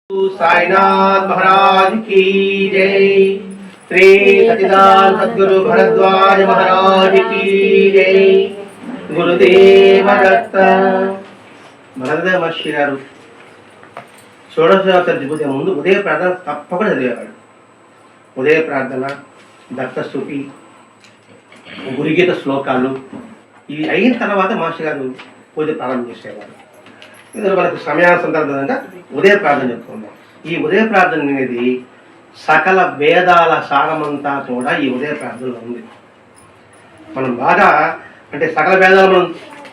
साईनाथ महाराज की जय। श्री सच्चिदानंद सद्गुरु भरद्वाज महाराज की जय। गुरुदेव दत्त భరద్వాజ మహర్షి గారు షోడశోపచార విభూతి ముందు ఉదయ ప్రార్థన తప్పకుండా చదివేవాడు. ఉదయ ప్రార్థన, దత్తస్తుతి, గురుగీత శ్లోకాలు ఇవి అయిన తర్వాత మహర్షి గారు పూజ ప్రారంభం చేసేవారు. ఇందులో మనకు సమయాసందర్భంగా ఉదయ ప్రార్థన చెప్పుకుందాం. ఈ ఉదయ ప్రార్థన అనేది సకల వేదాల సారమంతా కూడా ఈ ఉదయ ప్రార్థనలో ఉంది. మనం బాగా అంటే సకల వేదాలు మనం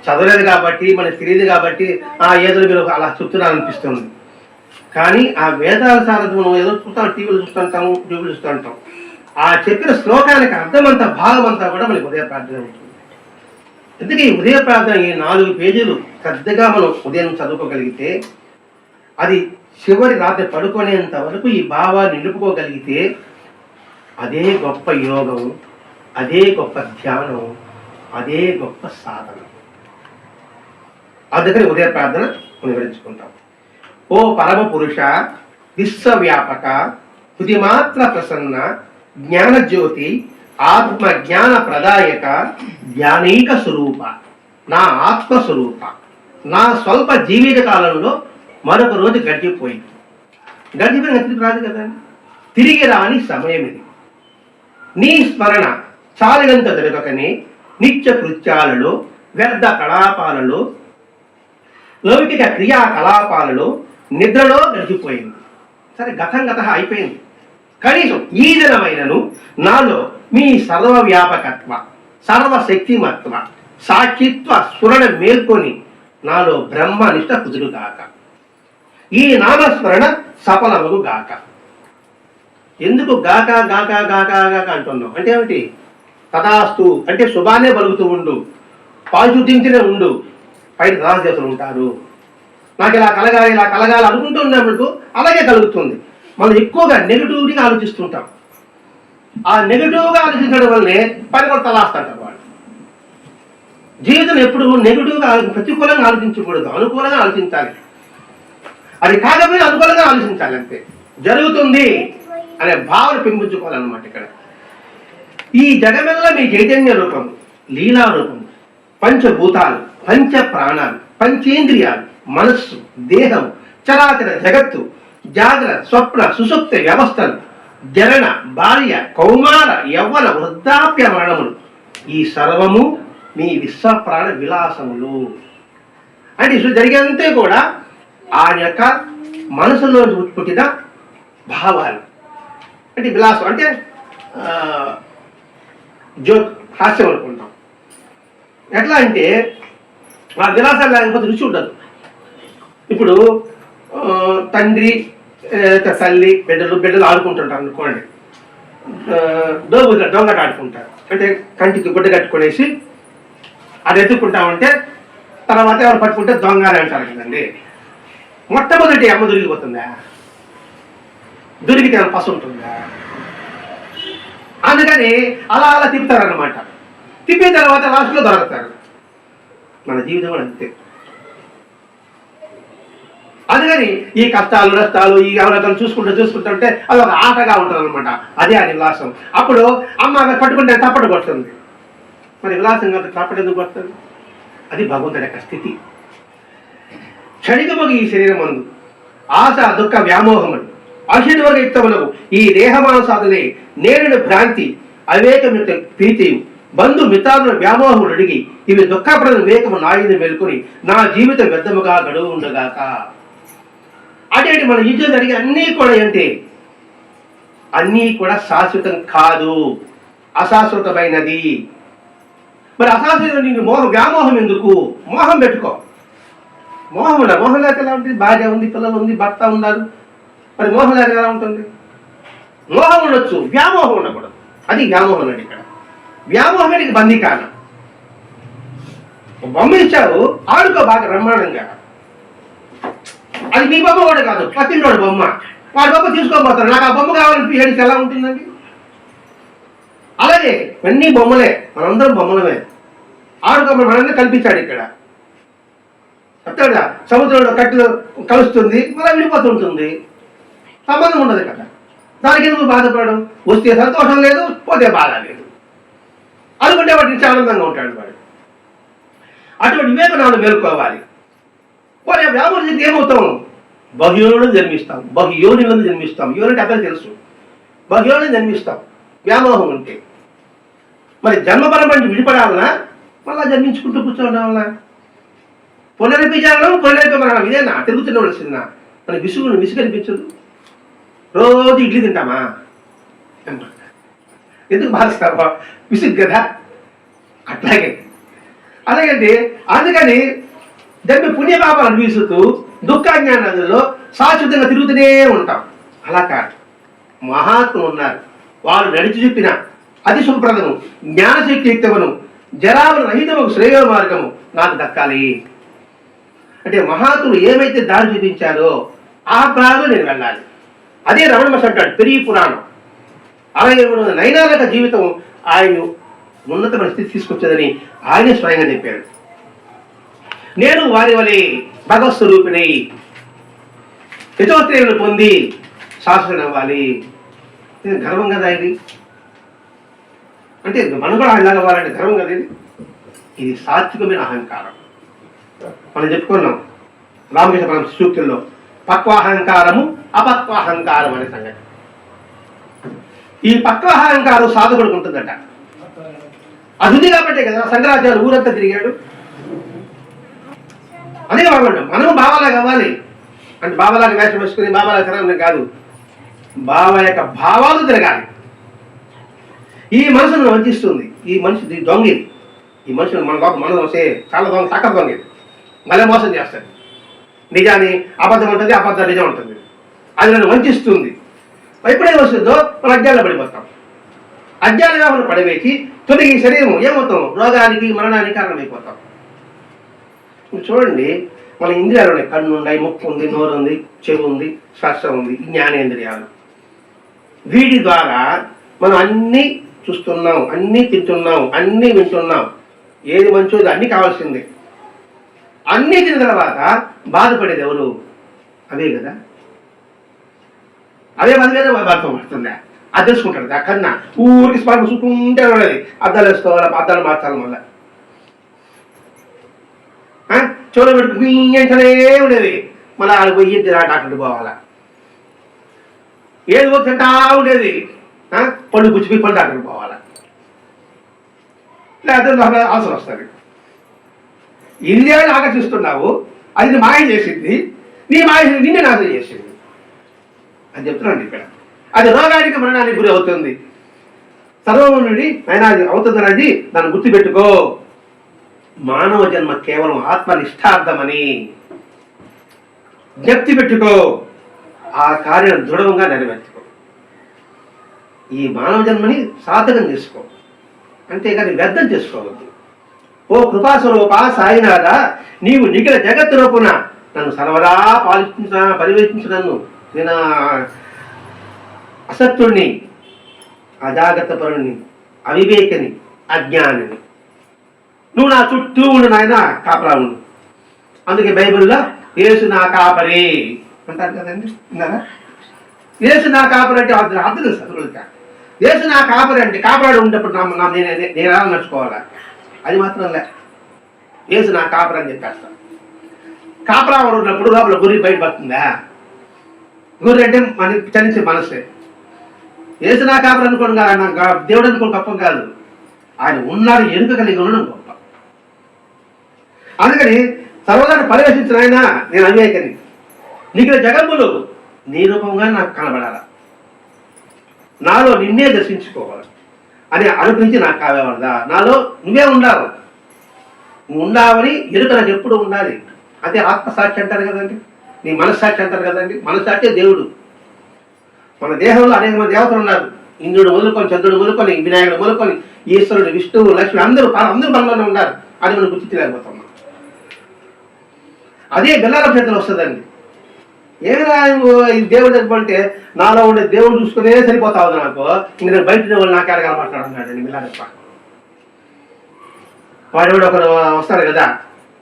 చదవలేదు కాబట్టి మనకు తెలియదు కాబట్టి ఏదో మీరు అలా చెప్తున్నారనిపిస్తుంది. కానీ ఆ వేదాల సారం మనం ఏదో చూస్తాం, టీవీలు చూస్తుంటాము, టీవీలు చూస్తుంటాం. ఆ చెప్పిన శ్లోకానికి అర్థమంతా భాగం అంతా కూడా మనకి ఉదయ ప్రార్థన ఉంటుంది. ఎందుకు ఈ ఉదయ ప్రార్థన ఈ 4 పేజీలు శ్రద్ధగా మనం ఉదయం చదువుకోగలిగితే, అది చివరి రాత్రి పడుకునేంత వరకు ఈ భావాన్ని నిలుపుకోగలిగితే అదే గొప్ప యోగం, అదే గొప్ప ధ్యానం, అదే గొప్ప సాధన. అందుకని ఉదయ ప్రార్థన వివరించుకుంటాం. ఓ పరమ పురుష, విశ్వవ్యాపక, హృదిమాత్ర ప్రసన్న, జ్ఞానజ్యోతి, ఆత్మ జ్ఞాన ప్రదాయక, జ్ఞానైక స్వరూప, నా ఆత్మస్వరూప, నా స్వల్ప జీవిత కాలంలో మరొక రోజు గడిచిపోయింది. గడిచిపోయిన తిరిగి రాదు కదా, తిరిగి రాని సమయం ఇది. నీ స్మరణ చాలినంత దొరకకనే నిత్య కృత్యాలలో, వ్యర్థ కలాపాలలో, లౌకిక క్రియాకలాపాలలో, నిద్రలో గడిచిపోయింది. సరే, గతం అయిపోయింది. కనీసం ఈ దినమైనను నాలో మీ సర్వవ్యాపకత్వ, సర్వశక్తిమత్వ, సాక్షిత్వ స్ఫురణ మేల్కొని నాలో బ్రహ్మనిష్ట కుదురుగాక. ఈ నామస్మరణ సఫలమగు గాక. ఎందుకు గాక గాక గాక గాక అంటున్నాం అంటే ఏమిటి? తదాస్తు అంటే శుభాన్నే పలుకుతూ ఉండు, పారిశుద్ధించనే ఉండు. పైన తదాస్తు ఉంటారు. నాకు ఇలా కలగాలి, ఇలా కలగాలి అనుకుంటూ ఉన్నప్పుడు అలాగే కలుగుతుంది. మనం ఎక్కువగా నెగిటివ్గా ఆలోచిస్తుంటాం. ఆ నెగిటివ్గా ఆలోచించడం వల్లనే పని కూడా తలాస్తుంటారు వాళ్ళు. జీవితం ఎప్పుడు నెగిటివ్గా ప్రతికూలంగా ఆలోచించకూడదు, అనుకూలంగా ఆలోచించాలి. అది కాకపోయినా అనుకూలంగా ఆలోచించాలి. అంతే జరుగుతుంది అనే భావన పెంపుకోవాలన్నమాట. ఇక్కడ ఈ జగమెల్ల మీ చైతన్య రూపం, లీలా రూపం, పంచభూతాలు, పంచ ప్రాణాలు, పంచేంద్రియాలు, మనస్సు, దేహం, చరాచర జగత్తు, జాగ్రత్త, స్వప్న, సుషుప్త వ్యవస్థలు, జరణ, బాల్య, కౌమార, యవ్వన, వృద్ధాప్య మరణములు, ఈ సర్వము మీ విశ్వప్రాణ విలాసములు. అంటే ఇసు జరిగేంతే కూడా ఆయన యొక్క మనసులో పుట్టిన భావాలు. అంటే విలాసం అంటే హాస్యం అనుకుంటాం. ఎట్లా అంటే ఆ విలాసాలు లేకపోతే రుచి ఉండదు. ఇప్పుడు తండ్రి, తల్లి, బిడ్డలు ఆడుకుంటుంటారు అనుకోండి. దొంగట ఆడుకుంటారు. అంటే కంటికి గుడ్డ కట్టుకునేసి అది ఎత్తుకుంటామంటే తర్వాత ఎవరు పట్టుకుంటే దొంగ అని అంటారు కదండి. మొట్టమొదటి అమ్మ దొరికిపోతుందా? దొరికితే పసు ఉంటుందా? అందుకని అలా అలా తిప్పుతారన్నమాట. తిప్పిన తర్వాత లాస్ట్లో దొరుకుతారు. మన జీవితం కూడా అంతే. అందుకని ఈ కష్టాలు, నష్టాలు, ఈ అవరోధాలు చూసుకుంటుంటే అది ఒక ఆటగా ఉంటుంది అనమాట. అదే అది విలాసం. అప్పుడు అమ్మ పట్టుకుంటే తప్పట కొడుతుంది. మరి విలాసం కాదు, తప్పట ఎందుకు కొడుతుంది? అది భగవంతుడి యొక్క స్థితి. క్షణికముగా ఈ శరీరం మందు ఆశ, దుఃఖ, వ్యామోహములు, అశుద్ధ యుక్తములకు ఈ దేహమానసాదులే నేరుని భ్రాంతి, అవివేకమిత ప్రీతి, బంధు మిత్రాలను వ్యామోహములు అడిగి ఇవి దుఃఖపడని వివేకము నాయుని మేలుకొని నా జీవితం వ్యర్థముగా గడువు ఉండగాక. అదేంటి మన యుద్ధం జరిగే అన్నీ కూడా ఏంటి? అన్నీ కూడా శాశ్వతం కాదు, అశాశ్వతమైనది. మరి అశాశ్వతం నీకు వ్యామోహం ఎందుకు? మోహం పెట్టుకో. మోహం ఉండాలి. మోహం లేక ఎలా ఉంటుంది? భార్య ఉంది, పిల్లలు ఉంది, భర్త ఉన్నారు. మరి మోహం లేక ఎలా ఉంటుంది? మోహం ఉండొచ్చు, వ్యామోహం ఉండకూడదు. అది వ్యామోహం అండి. ఇక్కడ వ్యామోహమే నీకు బందీకారణం. బొమ్మ ఇచ్చావు, ఆడుకో బాగా బ్రహ్మాండంగా. అది నీ బొమ్మ కూడా కాదు, పత్తిండోడు బొమ్మ. వాడి బొమ్మ తీసుకోబోతాడు. నాకు ఆ బొమ్మ కావాలని ఏడికి ఎలా ఉంటుందండి? అలాగే అన్నీ బొమ్మలే, మనందరం బొమ్మలమే. ఆడుకోమని మనందరూ కల్పించాడు. ఇక్కడ చెప్తాడు, సముద్రంలో కట్టెలు కలుస్తుంది, మళ్ళీ విడిపోతుంటుంది. సంబంధం ఉండదు కదా. దానికి ఎందుకు బాధపడడం? వస్తే సంతోషం లేదు, పోతే బాధ లేదు అనుకుంటే వాటి నుంచి ఆనందంగా ఉంటాడు వాడు. అటువంటి వివేకనాలు మేలుకోవాలి. పోనీ వ్యామోహించి ఏమవుతాం? బహుయోనులను జన్మిస్తాం, బహుయోనులను జన్మిస్తాం. యోనంటే అతను తెలుసు, బహుయోనులను జన్మిస్తాం వ్యామోహం ఉంటే. మరి జన్మపరం అంటే విడిపడాలన్నా మళ్ళా జన్మించుకుంటూ కూర్చోవడం పునరపిచారణం పునరపిమరణం ఇదేనా తిరుగుతుండవలసిందా? మనకి విసుగు అనిపించదు. రోజు ఇడ్లీ తింటామా? ఎందుకు భావిస్తామా? విసుగు కదా. అలాగంటే అందుకని దాన్ని పుణ్యపాపాలు అనిపిస్తూ దుఃఖాజ్ఞానాలలో శాశ్వతంగా తిరుగుతూనే ఉంటాం. అలా కాదు, మహాత్ములు ఉన్నారు, వారు నడిచి చెప్పిన అతి సుప్రదము జ్ఞానశక్తియుక్తమును జరావన రహితము శ్రేయ మార్గము నాకు దక్కాలి అంటే మహాత్ములు ఏమైతే దారి చూపించారో ఆ ప్రాణంలో నేను వెళ్ళాలి. అదే రమణ మహర్షి అంటాడు పెరిగి పురాణం. అలాగే నైనాలక జీవితం ఆయన ఉన్నతమైన స్థితి తీసుకొచ్చేదని ఆయనే స్వయంగా చెప్పాడు. నేను వారి వలె భగవత్ స్వరూపిణి యశోత్రేయులను పొంది శాశ్వతం అవ్వాలి. గర్వం కదా ఇది. అంటే మనం కూడా ఆయన అవ్వాలంటే గర్వం కదా ఇది. ఇది సాత్వికమైన అహంకారం. మనం చెప్పుకున్నాం రామకృష్ణ పరమ సూక్తుల్లో పక్వాహంకారము అపక్వాహంకారం అనే సంగతి. ఈ పక్వాహంకారం సాధకుడికి ఉంటుందట. అది ఉంది కాబట్టే కదా శంకరాచార్య ఊరంతా తిరిగాడు. అదే బాగుంటాం. మనము బాబాలాగా అవ్వాలి అంటే బాబాలాగా వేషం వేసుకుని బాబాలాగా తిరగడం కాదు, బాబా యొక్క భావాలు తిరగాలి. ఈ మనసును వంచిస్తుంది. ఈ మనిషి దొంగది. ఈ మనుషులు మన వస్తే చాలా దొంగ చక్క దొంగది. మళ్ళీ మోసం చేస్తాడు. నిజాన్ని అబద్ధం ఉంటుంది, అబద్ధం నిజం ఉంటుంది. అది నన్ను వంచిస్తుంది. ఎప్పుడేం వస్తుందో మన అజ్ఞానంలో పడిపోతాం. అజ్ఞాన వ్యాపన పడివేసి తొలగి ఈ శరీరం ఏమవుతాం? రోగానికి మరణానికి కారణమైపోతాం. చూడండి, మన ఇంద్రియాలు ఉన్నాయి. కన్ను ఉన్నాయి, ముక్కు ఉంది, నోరు ఉంది, చెవి ఉంది, స్పర్శ ఉంది, జ్ఞానేంద్రియాలు. వీటి ద్వారా మనం అన్నీ చూస్తున్నాం, అన్నీ తింటున్నాం, అన్నీ వింటున్నాం. ఏది మంచోది అన్నీ కావాల్సిందే. అన్నీ తిన్న తర్వాత బాధపడేది ఎవరు? అవే కదా. అవే బాధ మీద బాధపడుతుందా? అది తెలుసుకుంటాడు. కన్నా ఊరికి స్పర్శ చూసుకుంటే ఉండేది. అద్దాలు వేసుకోవాలి, అద్దాలు మార్చాలి. మళ్ళీ చెవులు పెట్టుకునే ఉండేది. మళ్ళీ ఆడికి పోయి డాక్టర్కి పోవాలా. ఏది పోతే తింటా ఉండేది. పళ్ళు పుచ్చిపోయి పళ్ళు డాక్టర్కి పోవాలా. లేకపోతే అవసరం వస్తుంది. ఇంద్రియాన్ని ఆకర్షిస్తున్నావు, అది మాయ చేసింది. నీ మాయ నిన్నే నాశనం చేసింది అని చెప్తున్నాను ఇక్కడ. అది రోగానికి మరణానికి గురి అవుతుంది. సర్వం నుండి అయినా అది అవుతుంది అనేది దాన్ని గుర్తుపెట్టుకో. మానవ జన్మ కేవలం ఆత్మనిష్టార్థమని జ్ఞప్తి పెట్టుకో. ఆ కార్యం దృఢంగా నెరవేర్చుకో. ఈ మానవ జన్మని సాధకం చేసుకో, అంతేగాని వ్యర్థం చేసుకోవద్దు. ఓ కృపాస్వరూప సాయినాథ, నీవు నిఖిల జగత్తు రూపున నన్ను సర్వదా పరివేషించు. నన్ను నేను అసత్తుడిని, అజాగ్రత్త పరుణ్ణి, అవివేకని, అజ్ఞానిని. నువ్వు నా చుట్టూ ఉండు నాయన, కాపలా ఉండు. అందుకే బైబిల్లో యేసు నా కాపరి అంటారు కదండి. విన్నారా? యేసు నా కాపరి అంటే అర్థం తెలుసు అసలుగా. యేసు నా కాపరి అంటే కాపాడు ఉండేప్పుడు నేను ఎలా నడుచుకోవాలా? అది మాత్రం లే. యేసు నా కాపరి అని చెప్పేస్తాను. కాపరా ఉన్నప్పుడు లోపల గురి బయటపడుతుందా? గురి అంటే మనకి చలించే మనసే. యేసు నా కాపరి అనుకోండి కాదు, నాకు దేవుడు అనుకోని గొప్ప కాదు. ఆయన ఉన్నాడు ఎరుక కలిగి ఉండడం గొప్ప. అందుకని సర్వదాన్ని పరివేషించిన ఆయన నేను అవివేకని. నీకు జగములు నీ రూపంగా నాకు కనబడాల, నాలో నిన్నే దర్శించుకోవాలి అని అనుభవించి నాకు కావేవరదా. నాలో నువ్వే ఉండాలి. నువ్వు ఉండావని ఎరుక నాకు ఎప్పుడు ఉండాలి. అదే ఆత్మసాక్షి అంటారు కదండి, నీ మనస్సాక్షి అంటారు కదండి. మనస్సాక్షి దేవుడు. మన దేహంలో అనేక మంది దేవతలు ఉన్నారు. ఇంద్రుడు మొదలుకొని, చంద్రుడు మొదలుకొని, వినాయకుడు మొదలుకొని, ఈశ్వరుడు, విష్ణువు, లక్ష్మి అందరూ మనలోనే ఉన్నారు. అది మనం గుర్తించలేకపోతున్నాం. అదే బెల్లారం చేతులు వస్తుందండి. ఏమైనా దేవుడు అంటే నాలో ఉండే దేవుడు చూసుకునే సరిపోతా ఉంది నాకు. ఇంక నేను బయట వాళ్ళు నాకు ఎడగాల మాట్లాడుతున్నాడండి బిల్లారప్ప. వాడు ఒకరు వస్తారు కదా,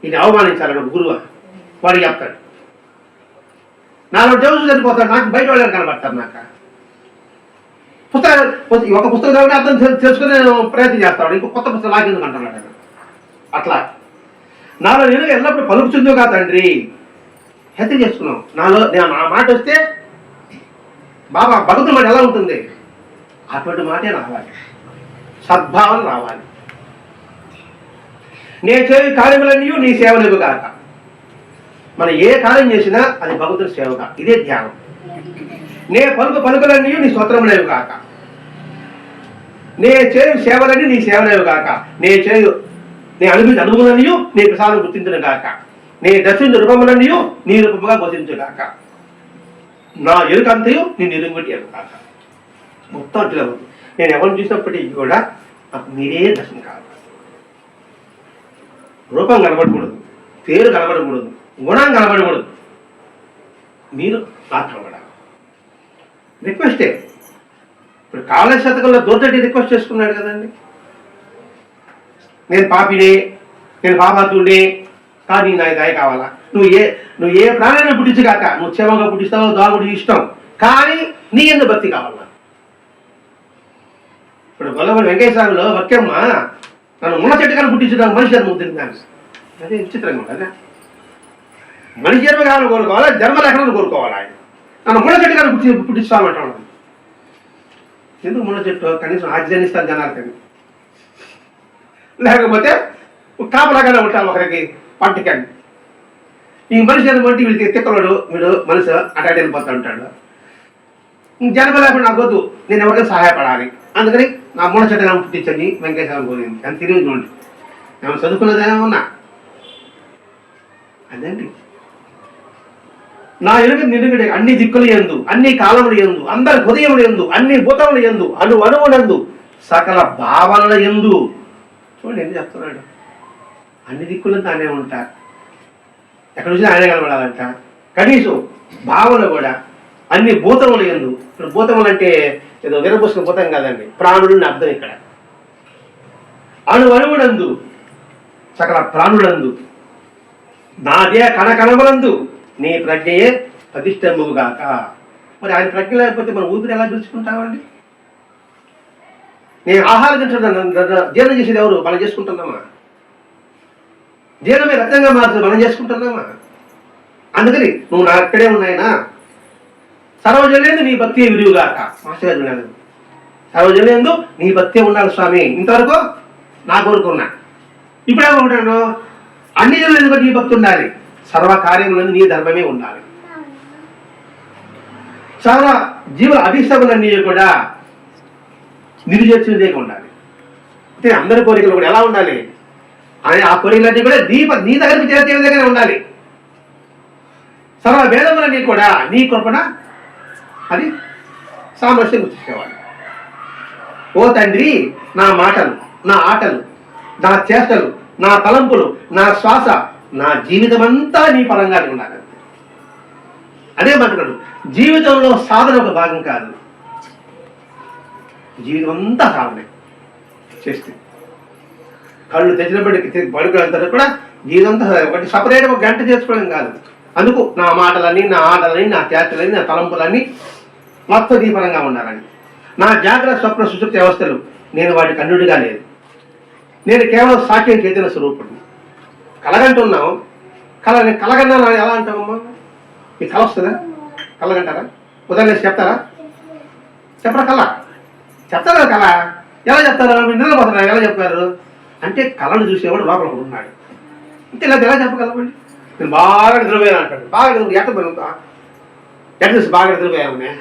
ఇది అవమానించాలని ఒక గురువు వాడికి చెప్తాడు. నాలుగు రోజులు చనిపోతాడు, నాకు బయట వాళ్ళని కనబడతారు. నాకు ఒక పుస్తకం చదివితే అర్థం తెలుసుకుని నేను ప్రయత్నం చేస్తాడు, ఇంకో కొత్త పుస్తకం లాగేందుకు అంటున్నాడు ఆయన. అట్లా నాలో నేను ఎల్లప్పుడూ పలుకుతుందిగా తండ్రి హెచ్చ చేసుకున్నాం. నాలో ఆ మాట వస్తే బాబా భగవంతుడి మాట ఎలా ఉంటుంది, అటువంటి మాటే రావాలి, సద్భావన రావాలి. నేను చేయ కార్యములన్నీ నీ సేవలేవు కాక. మనం ఏ కార్యం చేసినా అది భగవంతుడి సేవగా, ఇదే ధ్యానం. నే పలుకులన్నీ నీ స్తోత్రములేవు కాక. నే చేయు సేవలన్నీ నీ సేవలేవు కాక. నే అనుభవాలన్నీ నీ ప్రసాదం గుర్తించును గాక. నే దర్శించు రూపములన్నీ నీ రూపముగా గోచరించు గాక. నా ఎరుకంతయు నీ నిరుంగుటి ఎరుక కాక. మొత్తం అట్లా ఉంది. నేను ఎవరిని చూసినప్పటికీ కూడా నాకు మీరే దర్శనం కావాలి. రూపం కనబడకూడదు, పేరు కనబడకూడదు, గుణం కనబడకూడదు, మీరు నాకు కనబడాలి. రిక్వెస్టే. ఇప్పుడు కాళ శతకంలో దొరకటి రిక్వెస్ట్ చేసుకున్నాడు కదండి, నేను పాపినే, నేను పాపాత్ముడే, కానీ నాకు దయ కావాలా. నువ్వు ఏ ప్రాణాన్ని పుట్టించు కాక, నువ్వు క్షేమంగా పుట్టిస్తావు, దాగుడు ఇష్టం, కానీ నీ ఎందుకు భక్తి కావాలా. ఇప్పుడు గొల్లపల్లి వెంకటేశ్వరంలో వక్యమ్మ నన్ను ముళ్ళ చెట్టు కానీ పుట్టించడానికి మనిషి జన్మ ఉంటుంది దాన్ని. అదే విచిత్రంగా ఉంటుంది. మనిషి జన్మ కావాలని కోరుకోవాలా, జన్మ లేఖనాన్ని కోరుకోవాలి. ఆయన నన్ను ముళ్ళ చెట్టు కానీ పుట్టిస్తామంటాడు. ఎందుకు ముళ్ళ చెట్టు, కనీసం ఆజ్ఞానిస్తాను జనాలకని, లేకపోతే కాపలాగానే ఉంటాను ఒకరికి పంటకాన్ని. ఈ మనిషి జన్మ బట్టి వీళ్ళకి తిక్కలోడు, వీడు మనసు అటాటి వెళ్ళిపోతూ ఉంటాడు. జన్మ లేకుండా నాకు వద్దు, నేను ఎవరికైనా సహాయపడాలి, అందుకని నా ముళ్ళ చెట్టు కానీ పుట్టించండి వెంకటేశ్వరం పోయింది. అని తిరిగి చూడండి, నేను చదువుకున్నదేమో ఉన్నా అదండి. నా ఎరుక నిరుగడి అన్ని దిక్కులు ఎందు, అన్ని కాలములు ఎందు, అందరి హృదయములు ఎందు, అన్ని భూతములు ఎందు, అణువణువునందు, సకల భావనల ఎందు. చూడండి ఎందుకు చెప్తున్నాడు, అన్ని దిక్కులంతా ఆయనే ఉంటారు. ఎక్కడ చూసినా ఆయనే కనబడాలంట. కనీసం భావన కూడా అన్ని భూతములు ఎందు. ఇప్పుడు భూతములు అంటే ఏదో విరబోసుకున్న భూతం కాదండి, ప్రాణులని అర్థం ఇక్కడ. అణువణువునందు, సకల ప్రాణులందు, నాదే కణకణములందు నీ ప్రజ్ఞయే ప్రతిష్టంబుగాక. మరి ఆయన ప్రజ్ఞ లేకపోతే మనం ఊపిరి ఎలా పిలుచుకుంటామండి? నేను ఆహారం తింటున్నాను, జీర్ణం చేసేది ఎవరు? మనం చేసుకుంటున్నామా? జీర్ణమే రక్తంగా మారుతుంది, మనం చేసుకుంటున్నామా? అందుకని నువ్వు నా అక్కడే ఉన్నాయినా. సర్వజనులందు నీ భక్తి విరివిగాక. మాస్టర్ గారు వినాలి, సర్వజనులందు నీ భక్తి ఉండాలి స్వామి. ఇంతవరకు నా కోరుకున్నా. ఇప్పుడేమంటాను, అన్ని జనులు నీ భక్తి ఉండాలి, సర్వకార్యములను నీ ధర్మమే ఉండాలి. సర్వ జీవుల అభిష్టములన్నీ కూడా నిరుచేర్చినదే ఉండాలి. అంటే అందరి కోరికలు కూడా ఎలా ఉండాలి అని, ఆ కోరికలన్నీ కూడా నీ దగ్గరికి చేర్చే విధంగానే ఉండాలి. సర్వ వేదములన్నీ కూడా నీ కృపణ అది సామరస్యం గుర్తించేవాడు. ఓ తండ్రి, నా మాటలు, నా ఆటలు, నా చేష్టలు, నా తలంపులు, నా శ్వాస, నా జీవితం అంతా నీ పరంగానే ఉండాలి. అదే మాట్లాడు. జీవితంలో సాధన ఒక భాగం కాదు, జీవితం అంతా సాధనే చేస్తే. కళ్ళు తెచ్చినప్పటికీ పడుకునేంత కూడా జీవితం అంతా ఒకటి సపరేట్ ఒక గంట చేసుకోవడం కాదు. అందుకు నా మాటలని, నా ఆటలని, నా చేతలని, నా తలంపులని మొత్తం దీపరంగా ఉండాలని. నా జాగ్రత్త స్వప్న సుశుప్తి వ్యవస్థలు నేను వాటికి అన్నుడిగా లేదు. నేను కేవలం సాక్ష్యం చైతన్య స్వరూపుడిని. కలగంటున్నాం, కలగన్నా ఎలా అంటామమ్మా? మీకు కళ వస్తుందా? కలగంటారా? ఉదయం చెప్తారా? చెప్పరా? చెప్తారా కళ? ఎలా చెప్తారు? నిద్రపోతారా? ఎలా చెప్పారు అంటే, కళను చూసేవాడు లోపల ఉన్నాడు. అంటే ఇలా ఎలా చెప్పగలమండి? నేను బాగా నిద్రపోయాను అంటాడు. బాగా ఎక్కడ చూసి బాగా నిద్రపోయామనే.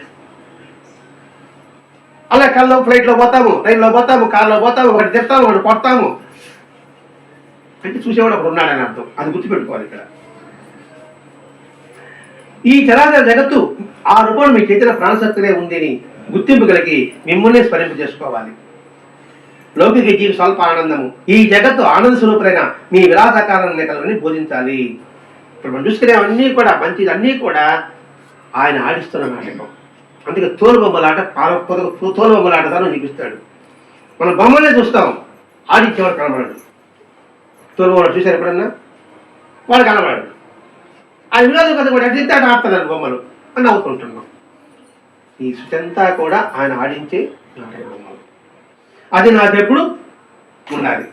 అలా కళ్ళు ఫ్లైట్లో పోతాము, ట్రైన్లో పోతాము, కార్లో పోతాము, ఒకటి చెప్తాము, ఒకటి కొడతాము అంటే చూసేవాడు ఒకడు ఉన్నాడని అర్థం. అది గుర్తుపెట్టుకోవాలి ఇక్కడ. ఈ చరాచర జగత్తు ఆ రూపంలో మీ చేతిలో ప్రాణశక్తినే ఉందని గుర్తింపు కలిగి మిమ్మల్ని స్మరింప చేసుకోవాలి. లౌకిక జీవి స్వల్ప ఆనందము, ఈ జగత్తు ఆనంద స్వరూపులైన మీ విలాసకారాన్ని కలని బోధించాలి. ఇప్పుడు మనం చూసుకునేవన్నీ కూడా మంచిది, అన్నీ కూడా ఆయన ఆడిస్తున్న నాటకం. అందుకే తోలుబొమ్మలాట, తోలుబొమ్మలాట తను చూపిస్తాడు. మనం బొమ్మలే చూస్తాం, ఆడించేవాడు కనబడాడు. తోలుబొమ్మలు చూశారు ఎప్పుడన్నా? వాడు కనబడాడు. ఆయన వినోదం కదా కూడా అడిగితే ఆట ఆడతాడు బొమ్మలు. అని నవ్వుకుంటున్నాం. ఈ సృష్టి అంతా కూడా ఆయన ఆడించే నాటకం. అది నాకెప్పుడు ఉండాలి.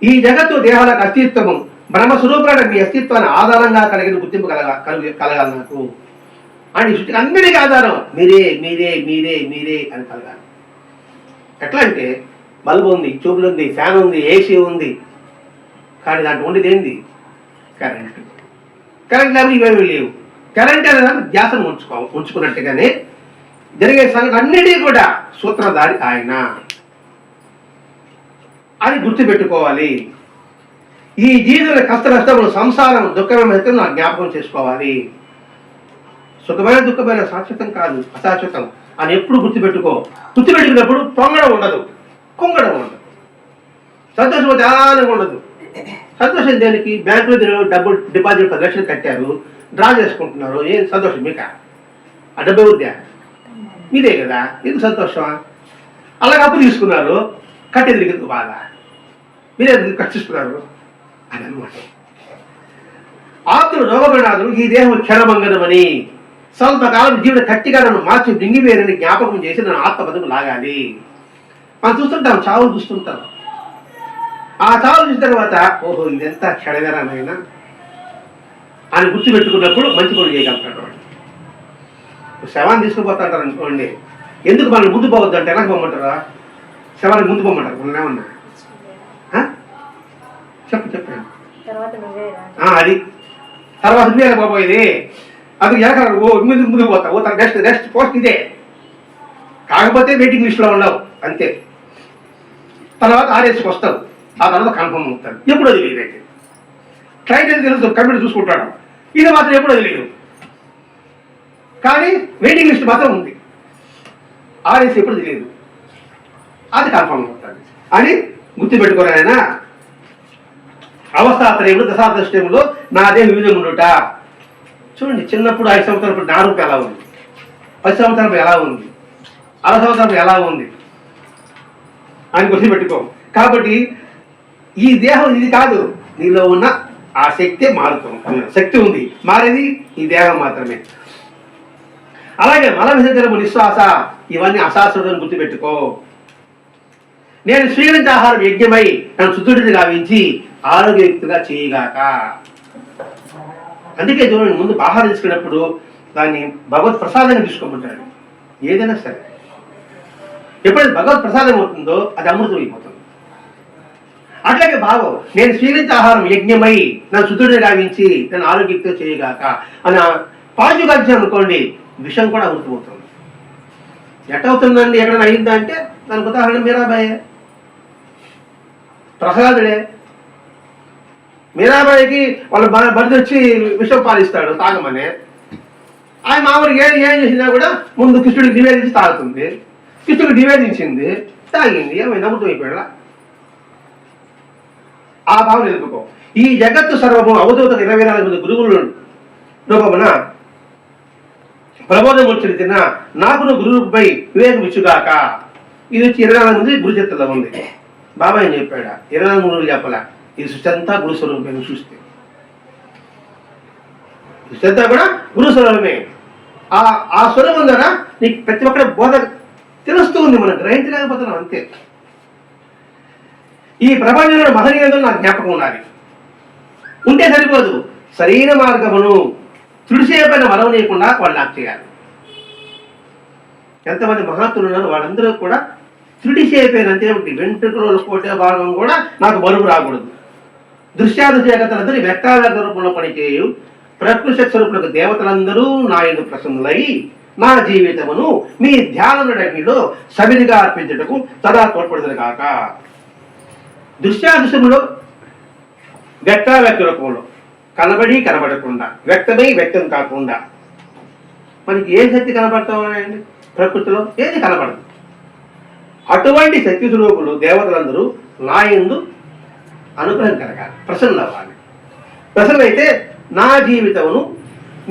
ఈ జగత్తు దేహాలకు అస్తిత్వము బ్రహ్మస్వరూపులైన మీ అస్తిత్వాన్ని ఆధారంగా కలిగిన గుర్తింపు కలగాలి నాకు. అండ్ ఈ సృష్టికి అన్నిటికీ ఆధారం మీరే మీరే మీరే మీరే అని కలగాలి. ఎట్లా అంటే బల్బు ఉంది, ట్యూబ్లు ఉంది, ఫ్యాన్ ఉంది, ఏసీ ఉంది, కానీ దాంట్లో ఉండేది ఏంది? కరెంట్. కరెంట్ లేకపోతే ఇవేమీ లేవు. కరెంట్ అనేది ధ్యాసను ఉంచుకున్నట్టుగానే జరిగే సంగతి అన్నిటికీ కూడా సూత్రధారి ఆయన అని గుర్తుపెట్టుకోవాలి. ఈ జీవితంలో కష్ట నష్టములు, సంసారం, దుఃఖమైన నా జ్ఞాపకం చేసుకోవాలి. సుఖమైన దుఃఖమైన శాశ్వతం కాదు, అశాశ్వతం అని ఎప్పుడు గుర్తుపెట్టుకున్నప్పుడు పొంగడం ఉండదు, కుంగడం ఉండదు, సంతోషం చాలా ఉండదు. సంతోషం దేనికి? బ్యాంకులో డబ్బులు డిపాజిట్ 10 లక్షలు కట్టారు, డ్రా చేసుకుంటున్నారు, ఏం సంతోషం మీకా? ఆ డబ్బు ఎవరిదా? మీదే కదా, ఎందుకు సంతోషమా? అలాగే అప్పు తీసుకున్నారు, కట్టేది ఎందుకు బాధ? మీరే ఖర్చిస్తున్నారు అని అనమాట. ఆత్మలు రోగపడినాదులు ఈ దేహం క్షణమంగనమని స్వల్పకాలం జీవుడు గట్టిగా నన్ను మార్చి మింగివేరని జ్ఞాపకం చేసి నన్ను ఆత్మ బతుకు లాగాలి. మనం చూస్తుంటాం, చావులు చూస్తుంటాం. ఆ చావులు చూసిన తర్వాత ఓహో ఇదంతా క్షణగరమైనా అని గుర్తుపెట్టుకున్నప్పుడు మంచి పనులు చేయగలుగుతాడు. శవాన్ని తీసుకుపోతాంటారు అనుకోండి, ఎందుకు మనం ముందు పోవద్దు అంటే ఎలా పొమ్మంటారా? శవానికి ముందు పొమ్మంటారు. మనం ఏమన్నా చెప్పండి. అది తర్వాత నువ్వే పోయేది, అది ఎక్కడ ముందుకు పోతావు, రెస్ట్ పోస్ట్ ఇదే. కాకపోతే వెయిటింగ్ లిస్ట్లో ఉండవు అంతే. తర్వాత ఆర్ఎస్కి వస్తావు, ఆ తర్వాత కన్ఫర్మ్ అవుతాడు. ఎప్పుడో తెలియదు. ట్రైన్ అయితే తెలుసు, కంప్యూటర్ చూసుకుంటాడు. ఇది మాత్రం ఎప్పుడో తెలియదు, కానీ వెయిటింగ్ లిస్ట్ మాత్రం ఉంది. ఆర్ఎస్ ఎప్పుడు తెలియదు, అది కన్ఫర్మ్ అవుతాడు అని గుర్తుపెట్టుకోరు. ఆయన అవస్థాత్రయంలో దశాదృష్టంలో నాదే వివిధంగా ఉండుట. చూడండి, చిన్నప్పుడు 5 సంవత్సరాలప్పుడు నా రూపు ఎలా ఉంది, 10 సంవత్సరాలప్పుడు ఎలా ఉంది, 60 సంవత్సరాలప్పుడు ఎలా ఉంది అని గుర్తుపెట్టుకో. కాబట్టి ఈ దేహం ఇది కాదు, నీలో ఉన్న ఆ శక్తి మారుతుంది. శక్తి ఉంది, మారేది ఈ దేహం మాత్రమే. అలాగే మల విసర్జనము, నిశ్వాస ఇవన్నీ అశాశ్వతం గుర్తుపెట్టుకో. నేను స్వీకరించే ఆహారం యజ్ఞమై నన్ను శుద్ధుడిని గావించి ఆరోగ్యయుక్తిగా చేయగాక. అందుకే చూడండి, ముందు ఆహారం తీసుకున్నప్పుడు దాన్ని భగవత్ ప్రసాదంగా తీసుకోమంటాడు. ఏదైనా సరే ఎప్పుడైతే భగవత్ ప్రసాదం అవుతుందో అది అమృతం అయిపోతుంది. అట్లాగే భావం, నేను స్వీకరించే ఆహారం యజ్ఞమై నన్ను శుద్ధుడిని గావించి నన్ను ఆరోగ్యయుక్తిగా చేయగాక అని పాజిటివ్ కలిసి అనుకోండి, విషయం కూడా అమృతమవుతుంది. ఎట్టవుతుందండి, ఎక్కడైనా అయిందా అంటే దానికి ఉదాహరణ మీరాబాయే, ప్రసాదుడే. మీరాబాయికి వాళ్ళ భర్త వచ్చి విషం పాలిస్తాడు తాగమని. ఆయన మామూలుగా ఏం చేసినా కూడా ముందు కృష్ణుడికి నివేదించి తాగుతుంది. కృష్ణుడికి నివేదించింది, తాగింది, ఏమైనా అమృతం అయిపోయాడా? ఆ భావన నిలుపుకో. ఈ జగత్తు సర్వము అవధూత 24 మంది గురువుల రూపమున ప్రబోధం వచ్చి తిన్నా నాకును గురువుపై వివేకం ఇచ్చుగాక. ఇది వచ్చి 24 మంది గురు చిత్తంలో ఉంది. బాబాయ్ చెప్పాడా? 24 గురువులు చెప్పలా. ఇది సృష్టి అంతా గురు స్వరూపమే. చూస్తే సృష్టి అంతా కూడా గురు స్వరూపమే. ఆ స్వరూపం ద్వారా నీకు ప్రతి ఒక్కరి బోధ తెలుస్తూ ఉంది, మనం గ్రహించలేకపోతున్నాం అంతే. ఈ ప్రపంచంలో మహనీయులు నాకు జ్ఞాపకం ఉండాలి. ఉంటే సరిపోదు, సరైన మార్గమును తుడిసేపైన మరవనీయకుండా వాళ్ళు నాకు చేయాలి. ఎంతమంది మహాత్ములు ఉన్నారు, వాళ్ళందరూ కూడా తుడిసేపోయిన అంతే వెంట్రుకల కోటే భాగం కూడా నాకు బరువు రాకూడదు. దృశ్యాదృశ్యగతలందరూ వ్యక్తాల రూపంలో పనిచేయు ప్రకృతి స్వరూపులకు దేవతలందరూ నా యందు ప్రసన్నులై నా జీవితమును మీ ధ్యానములో సమిధిగా అర్పించుటకు సదా తోడ్పడుతుంది కాక. దృశ్యాదృశ్యములో వ్యక్త రూపంలో కనబడి కనబడకుండా, వ్యక్తమై వ్యక్తం కాకుండా మనకి ఏ శక్తి కనబడతామండి? ప్రకృతిలో ఏది కనబడదు. అటువంటి శక్తి స్వరూపులు దేవతలందరూ నా యందు అనుగ్రహం కలగాలి, ప్రసన్న అవ్వాలి. ప్రసన్నైతే నా జీవితమును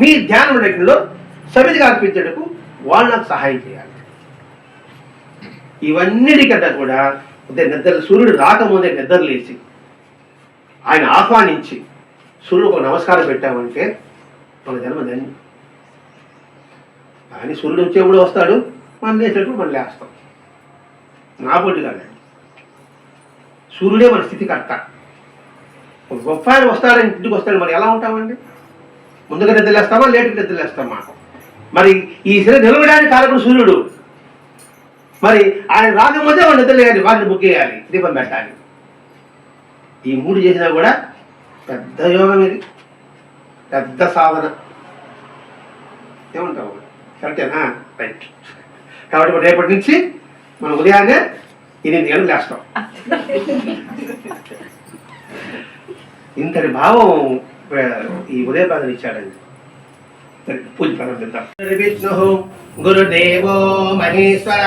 మీ ధ్యానం దగ్గరలో సమిధిగా అర్పించటకు వాళ్ళు నాకు సహాయం చేయాలి. ఇవన్నిటికంటే కూడా నిద్ర, సూర్యుడు రాకముందే నిద్రలేసి ఆయన ఆహ్వానించి సూర్యుడు ఒక నమస్కారం పెట్టామంటే మన జన్మ ధన్యం. కానీ సూర్యుడు వచ్చేప్పుడు వస్తాడు, మనం లేచేటప్పుడు మనం లేస్తాం. నా పొట్టి కాదు, సూర్యుడే మన స్థితికర్త. ఒక గొప్ప ఆయన వస్తాడని ఇంటికి వస్తాడు, మరి ఎలా ఉంటామండి? ముందుగా నిద్రలేస్తామా, లేటుగా నిద్రలేస్తామా? మరి ఈ శరీరం నిలవడానికి కారకుడు సూర్యుడు. మరి ఆయన రాకముందే మనం నిద్రలేయాలి, వారిని బుక్ చేయాలి, దీపం పెట్టాలి. ఈ 3 చేసినా కూడా పెద్ద యోగం, ఇది పెద్ద సాధన. ఏమంటావు? కరెక్టేనా? రైట్. కాబట్టి రేపటి నుంచి మనం ఉదయాన్నే 8 గంటలకు లేస్తాం. ఇంతటి భావం ఈ ఉదయ ప్రార్థన ఇచ్చాడండి. పూజ ప్రారంభిద్దాం. విష్ణు గురుదేవో మహేశ్వర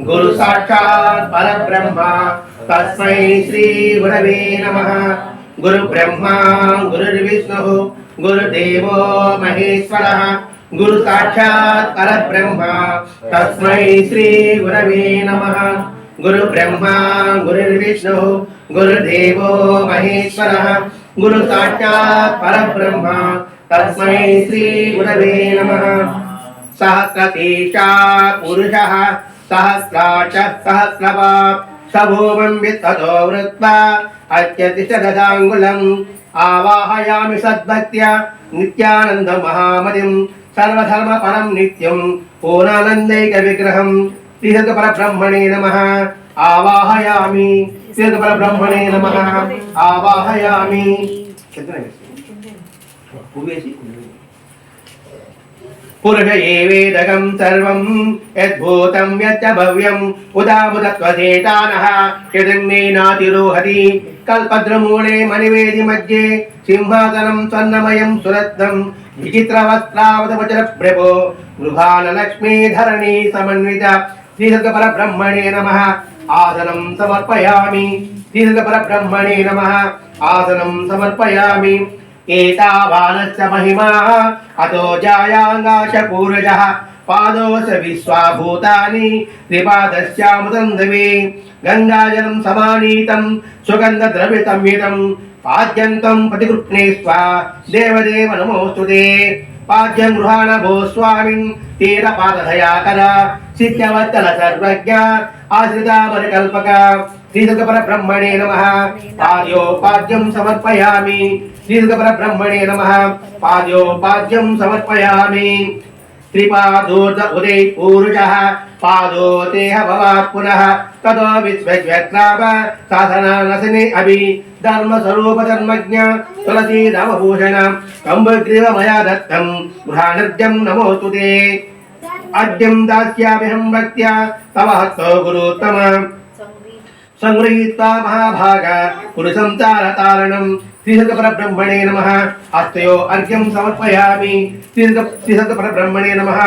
గురు సాక్షాత్ పరబ్రహ్మ తస్మై శ్రీ గురవే నమః. గురు బ్రహ్మ గురుర్విష్ణు గురుదేవో మహేశ్వర గురు సాక్షాత్ పరబ్రహ్మ తస్మై శ్రీ గురవే నమః. గురు బ్రహ్మ గురుర్విష్ణు గురుదేవో మహేశ్వర గురు సాక్షాత్ పరబ్రహ్మ తస్మై శ్రీ గురవే నమః. సహస్రశీర్షా పురుషః సహస్రాక్ష సహస్రపాత్ సభూమం విత్తతో వృత్వా అత్యతిష్టదశాంగులం ఆవాహయామి సద్భక్త్యా నిత్యానంద మహామతిం సర్వధర్మ పరం నిత్యం పూర్ణానందైక విగ్రహం శ్రీహత పరబ్రహ్మణే నమః ఆవాహయామి. శ్రీహత పరబ్రహ్మణే నమః ఆవాహయామి. పురుష ఏవేదకం సర్వం యద్భూతం యచ్చ భవ్యం ఉదాముదత్వసేతానః యదన్నేనాతిరోహతి. కల్పద్రమూలే మణివేది మధ్యే సింహాసనం స్వర్ణమయం సురత్నం విచిత్రవస్త్రావతవచర ప్రభో గృహాలక్ష్మీధరణీ సమన్విత. శ్రీహత పరబ్రహ్మణే నమః ఆసనం సమర్పయామి. శ్రీహత పరబ్రహ్మణే నమః ఆసనం సమర్పయామి. ఏతావానస్య మహిమా అతో జాయాంగాశ పూర్వజః పాదోస విశ్వాభూతాని త్రిపాదస్యామృతం దవే. గంగాజలం సమానీతం సుగంధ ద్రవ్య సంయుతం పాద్యంతం ప్రతిగృహ్ణేష్వ దేవదేవ నమోస్తుతే. పాద్యం గృహాణ భో స్వామిన్ తీరపాదధయాకర సిద్ధ్యవర్తన సర్వజ్ఞ ఆశ్రితామరికల్పక. శ్రీహత పరబ్రహ్మణే నమః పాద్యోపాద్యం సమర్పయామి. శ్రీహత పరబ్రహ్మణే నమః పాద్యోపాద్యం సమర్పయామి. త్రిపాదోర్ధ ఉదయ పూరుషః పాదోతేహ భవాత్ పునః తదో విశ్వజ్వక్రామ సాధనానసనే అభి ధర్మ స్వరూప ధర్మజ్ఞ తులసీ రామభూషణ కంబగ్రీవ మయా దత్తం గృహాణర్జం నమోస్తుతే. అద్యం దాస్యామ్యహం భక్త్యా తవ హస్తో గురుత్తమ సంగృహీత్వా మహాభాగ పురుషం తారతారణం. శ్రీహత పరబ్రహ్మణే నమః హస్తయో అర్ఘ్యం సమర్పయామి. శ్రీహత పరబ్రహ్మణే నమః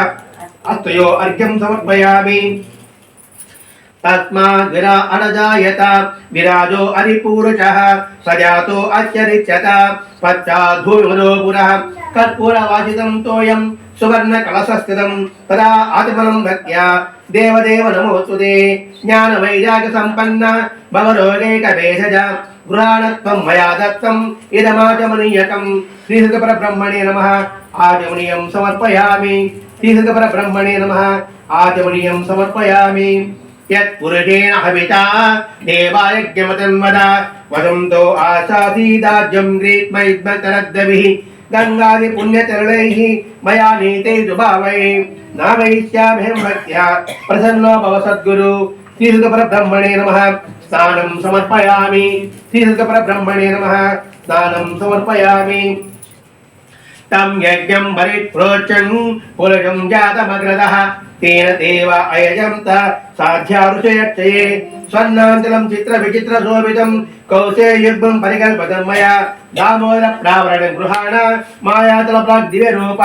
హస్తయో అర్ఘ్యం సమర్పయామి. తస్మాద్ విరా అనజాయత విరాజో అరిపూరుషః సజాతో అత్యరిచ్యత పశ్చాద్ భూమిమదో పురః కర్పూరవాసితం తోయం సువర్ణ కలశస్థితం తదా ఆత్మనం భక్త్యా దేవదేవ నమోస్తుతే. జ్ఞాన వైరాగ్య సంపన్న భవరోగైక భేషజ గృహాణత్వం మయా దత్తం ఇదమాచమనీయకం. శ్రీహత పరబ్రహ్మణే నమః ఆచమనీయం సమర్పయామి. శ్రీహత పరబ్రహ్మణే నమః ఆచమనీయం సమర్పయామి. యత్పురుషేణ హవితా దేవాయజ్ఞమతం వద వదంతో ఆశాసీదాజ్యం గ్రీత్మైద్మతరద్భిః గంగాది పుణ్యచరణైః మయా నీతై దుభావైః నావయిష్యామ్యహం భక్త్యా ప్రసన్నో భవ సద్గురు. శ్రీహత పరబ్రహ్మణే నమః స్నానం సమర్పయామి. శ్రీహత పరబ్రహ్మణే నమః స్నానం సమర్పయామి. తం యజ్ఞం పరిప్రోచన్ పురుషం జాతమగ్రదః తేన దేవ అయజంత సాధ్యారుషయక్షయే. స్వర్ణాంచలం చిత్ర విచిత్ర శోభితం కౌశేయుగ్మం పరికల్పతం మయా దామోదర ప్రావరణం గృహాణ మాయాతల ప్రాగ్ దివ్య రూప.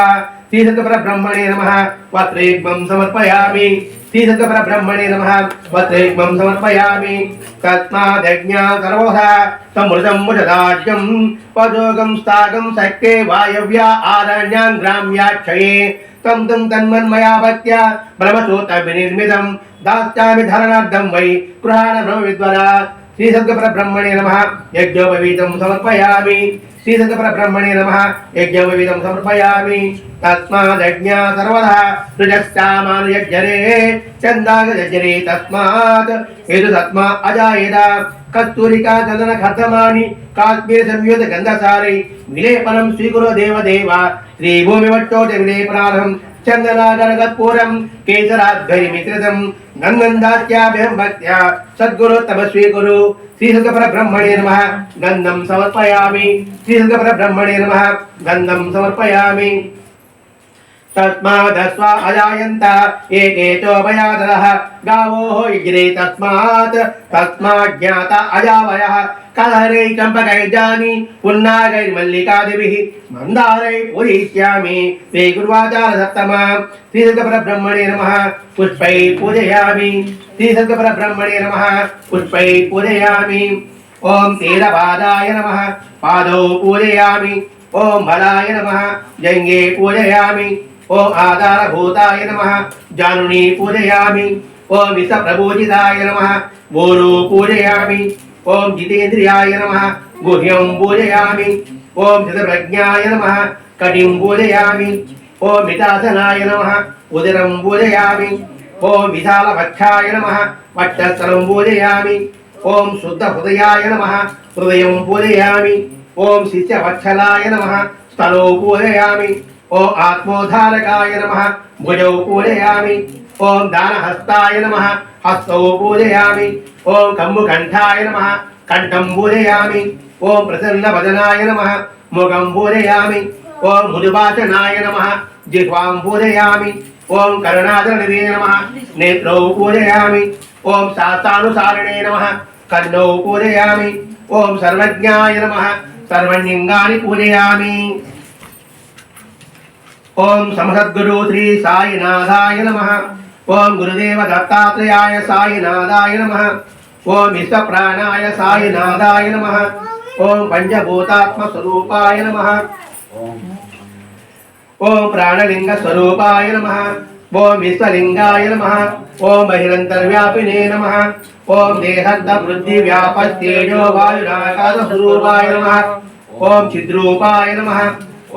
శ్రీహత పరబ్రహ్మణే నమః వస్త్రయుగ్మం సమర్పయామి. శ్రీహత పరబ్రహ్మణే నమః వస్త్రయుగ్మం సమర్పయామి. తస్మాదజ్ఞా సర్వః సమృతం ముషదాజ్యం పదోగం స్థాగం శక్తే వాయవ్యా ఆరణ్యాం గ్రామ్యాక్షయే. తం తం తన్మన్మయా భక్త్యా బ్రహ్మసూత్ర వినిర్మితం దాస్యామి ధరణార్థం వై గృహాణ బ్రహ్మ విద్వరా. శ్రీహత పరబ్రహ్మణే నమః యజ్ఞోపవీతం సమర్పయామి. श्रीसंतपरब्रह्मणे नमः यज्ञविधं समर्पयामि तस्मादज्ञा सर्वदा ऋजश्चामानुयज्ञरे चन्दागजरे तस्मात् एतदत्मा अजायेद कस्तूरिका चंदन खर्तमानि काश्मीर संयुत गंधसारे विलेपनं स्वीकुरु देवदेव श्रीभूमिवट्टोटे विलेपनार्हं चंदनागरगत्पूरं केसराद्भैर्मित्रदं गंगन्दात्याभ्यं भक्त्या सद्गुरु तव स्वीकुरु श्रीसंतपरब्रह्मणे नमः गन्धं समर्पयामि श्रीसंतपरब्रह्मणे नमः गन्धं समर्पयामि तस्मादस्वा अजायन्त एकेतोभयादरः गावो यज्ञे तस्मात् तस्माज्ञाता अजावयः कलहरै चम्पकैर्जानि पुन्नागैर्मल्लिकादिभिः मन्दारै पूजयिष्यामि ते गुरुवाचार सत्तमा श्रीसंतपरब्रह्मणे नमः पुष्पै पूजयामि श्रीसंतपरब्रह्मणे नमः पुष्पै पूजयामि ओम तेरपादाय नमः पादौ पूजयामि ओम बलाय नमः जंगे पूजयामि ओम आधारभूताय नमः जानुनी पूजयामि ओम विषप्रभूजिताय नमः बोरू पूजयामि ओम जितेन्द्रियाय नमः गुह्यं पूजयामि ओम चितप्रज्ञाय नमः कटिं पूजयामि ओम मितासनाय नमः उदरं पूजयामि ओम विशालवक्षाय नमः वक्षस्थलं पूजयामि ओम शुद्धहृदयाय नमः हृदयं पूजयामि ओम शिष्यवत्सलाय नमः स्थलो पूजयामि ओम आत्मोद्धारकाय नमः भुजौ पूजयामि ओम दानहस्ताय नमः हस्तौ पूजयामि ओम कम्बुकण्ठाय नमः कण्ठं पूजयामि ओम प्रसन्नवदनाय नमः मुखं पूजयामि ओम मृदुवाचनाय नमः जिह्वां पूजयामि ओम करुणादरनिधे नमः नेत्रौ पूजयामि ओम शास्त्रानुसारिणे नमः कर्णौ पूजयामि ओम सर्वज्ञाय नमः सर्वलिंगानि पूजयामि ओम समसद्गुरु श्री साईनाथाय नमः ओम गुरुदेव दत्तात्रेयाय साईनाथाय नमः ओम विश्वप्राणाय साईनाथाय नमः ओम पंचभूतात्म स्वरूपाय नमः ओम प्राणलिंग स्वरूपाय नमः ओम विश्वलिंगाय नमः ओम बहिरंतर्व्यापिने नमः ओम देहद्ध वृद्धि व्यापस्तेजो वायुराकाश स्वरूपाय नमः ओम चिद्रूपाय नमः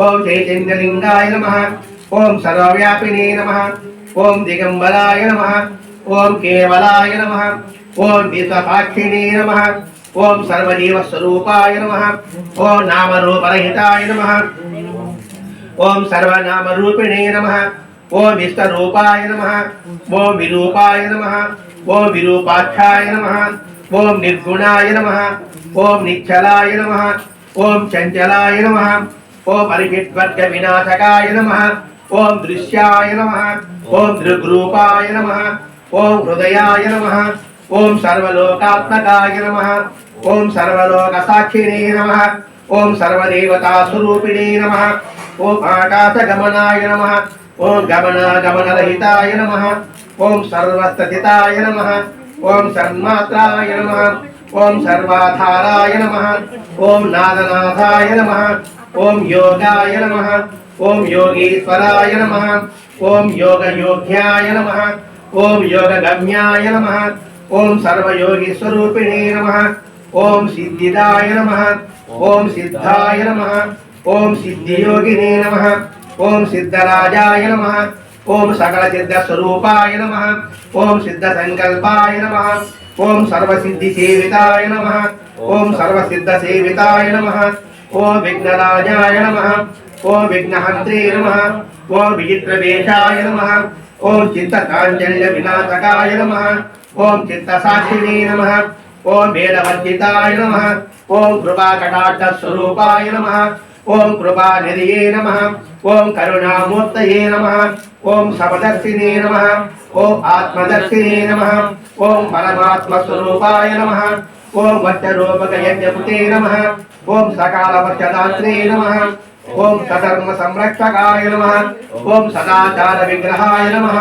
ओम चैतन्यलिंगाय नमः ओम सर्वव्यापिने नमः ओम दिगंबराय नमः ओम केवलाय नमः ओम विश्वसाक्षिणे नमः ओम सर्वजीव स्वरूपाय नमः ओम नामरूपरहिताय नमः ओम सर्वनाम रूपिणे नमः ओम विश्वरूपाय नमः ओम विरूपाय नमः ओम विरूपाक्षाय नमः ओम निर्गुणाय नमः ओम निश्चलाय नमः ओम चंचलाय नमः ओम अरिषद्वर्ग विनाशकाय नमः ओम दृश्याय नमः ओम दृग्रूपाय नमः ओम हृदयाय नमः ओम सर्वलोकात्मकाय नमः ओम सर्वलोकसाक्षिणे नमः ओम सर्वदेवता स्वरूपिणे नमः ओम आकाशगमनाय नमः ओम गमनागमनरहिताय नमः ओम सर्वस्थिताय नमः ओम सन्मात्राय नमः ओम सर्वाधाराय नमः ओम नादनाथाय नमः ओम योगाय नमः ओम योगीश्वराय नमः ओम योगयोग्याय नमः ओम योगगम्याय नमः ओम सर्वयोगी स्वरूपिणे नमः ओम सिद्धिदाय नमः ओम सिद्धाय नमः ओम सिद्धियोगिने नमः ओम सिद्धराजाय नमः ओम सकल सिद्ध स्वरूपाय नमः ओम सिद्ध संकल्पाय नमः ओम सर्वसिद्धि सेविताय नमः ओम सर्वसिद्ध सेविताय नमः ओम विघ्नराजाय नमः ओम विघ्नहन्त्रे नमः ओम विचित्रवेशाय नमः ओम चित्तकाञ्चल्य विनाशकाय नमः ओम चित्तसाक्षिणे नमः ओम वेदवर्जिताय नमः ओम कृपाकटाक्ष स्वरूपाय नमः ओम कृपानिधये नमः ओम करुणामूर्तये नमः ओम समदर्शिने नमः ओम आत्मदर्शिने नमः ओम परमात्मस्वरूपाय नमः ओम वज्ररूपकयज्ञपुते नमः ओम सकालवक्षदात्रे नमः ओम सधर्म संरक्षकाय नमः ओम सदाचार विग्रहाय नमः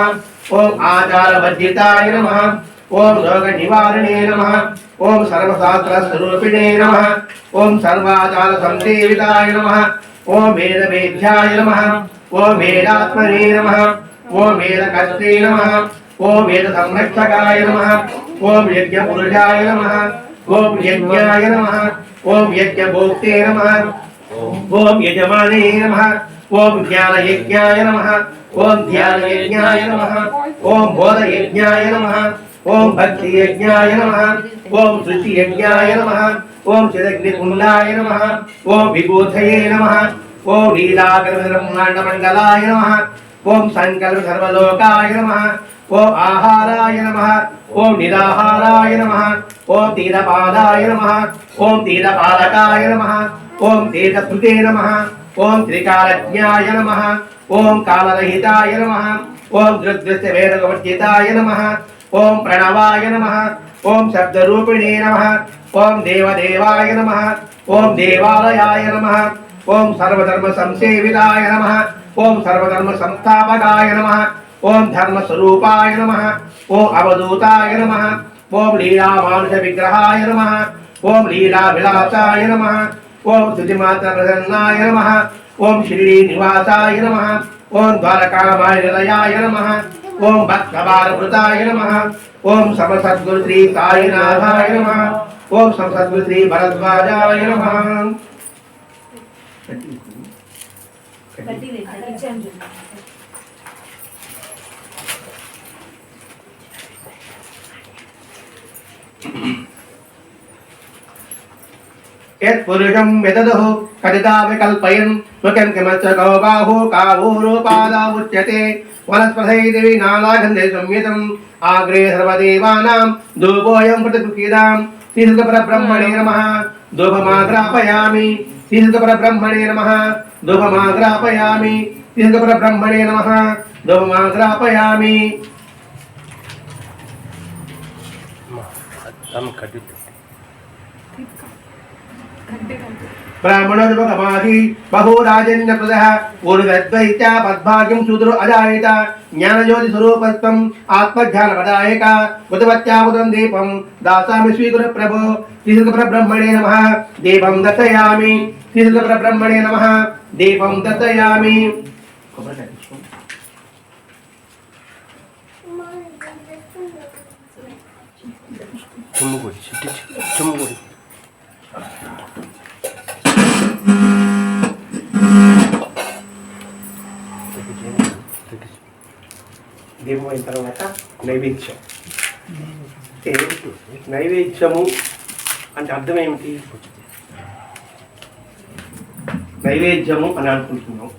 ओम आचारवर्जिताय नमः ओम रोग निवारणे नमः ओम सर्वशास्त्र स्वरूपिणे नमः ओम सर्वाचार संसेविताय नमः ओम वेदवेद्याय नमः ओम वेदात्मने नमः ओम वेदकर्त्रे नमः ओम वेद संरक्षकाय नमः ओम यज्ञपुरुषाय नमः ओम यज्ञाय नमः ओम यज्ञभोक्ते नमः ఓం యజమానే నమః. ఓం ధ్యానయజ్ఞాయ నమః. ఓం ధ్యానయజ్ఞాయ నమః. ఓం బోధయజ్ఞాయ నమః. ఓం భక్తియజ్ఞాయ నమః. ఓం సృష్టియజ్ఞాయ నమః. ఓం చిదగ్నికుండాయ నమః. ఓం విభూతయే నమః. ఓం లీలాగ్రబ్రహ్మాండమండలాయ నమః. ఓం సంకల్ప సర్వలోకాయ నమః. ఓం ఆహారాయ నమః. ఓం నిరాహారాయ నమః. ఓం తీరపాదాయ నమః. ఓం తీరపాలకాయ నమః. ఓం తీర్థకృతే నమః. ఓం త్రికాలజ్ఞాయ నమః. ఓం కాలరహితాయ నమః. ఓం దృగ్దృశ్య వేదవర్జితాయ నమః. ఓం ప్రణవాయ నమః. ఓం శబ్దరూపిణే నమః. ఓం దేవదేవాయ నమః. ఓం దేవాలయాయ నమః. ఓం సర్వధర్మ సంసేవితాయ నమః. ఓం సర్వధర్మ సంస్థాపకాయ నమః. ఓం ధర్మస్వరూపాయ నమః. ఓం అవధూతాయ నమః. ఓం లీలామానుష విగ్రహాయ నమః. ఓం లీలా విలాసాయ నమః. ఓం శుచిమాత్ర ప్రసన్నాయ నమః. ఓం షిరిడీ నివాసాయ నమః. ఓం ద్వారకామాయ నిలయాయ నమః. ఓం భక్తభారభృతాయ నమః. ఓం సమసద్గురు శ్రీ సాయినాథాయ నమః. ఓం సమసద్గురు శ్రీ భరద్వాజాయ నమః. యత్పురుషం యదదుః కదిదా వికల్పయన్ ముఖం కిమచ్చ గౌబాహు కావూరూపాదా ఉచ్యతే వనస్పథైదేవి నానాగంధే సంయుతం ఆగ్రే సర్వదేవానాం ధూపోయం ప్రతిగృహీతాం శ్రీసుఖపరబ్రహ్మణే నమః. ధూపమాగ్రాపయామి. శ్రీసుఖపరబ్రహ్మణే నమః. ధూపమాగ్రాపయామి. శ్రీసుఖపరబ్రహ్మణే నమః. ధూపమాగ్రాపయామి. బ్రాహ్మణోపమాధి బహురాజన్య ప్రదః ఊర్ధ్వైత్య పద్భాగ్యం శూద్రో అజాయత జ్ఞానజ్యోతి స్వరూపత్వం ఆత్మజ్ఞాన పదాయక ఉదవత్యాముదం దీపం దాసామి స్వీకురు ప్రభో. శ్రీసుఖపరబ్రహ్మణే నమః. దీపం దర్శయామి. శ్రీసుఖపరబ్రహ్మణే నమః. దీపం దర్శయామి. దీపం అయిన తర్వాత నైవేద్యం. నైవేద్యము అంటే అర్థం ఏమిటి? నైవేద్యము అని అనుకుంటున్నాం,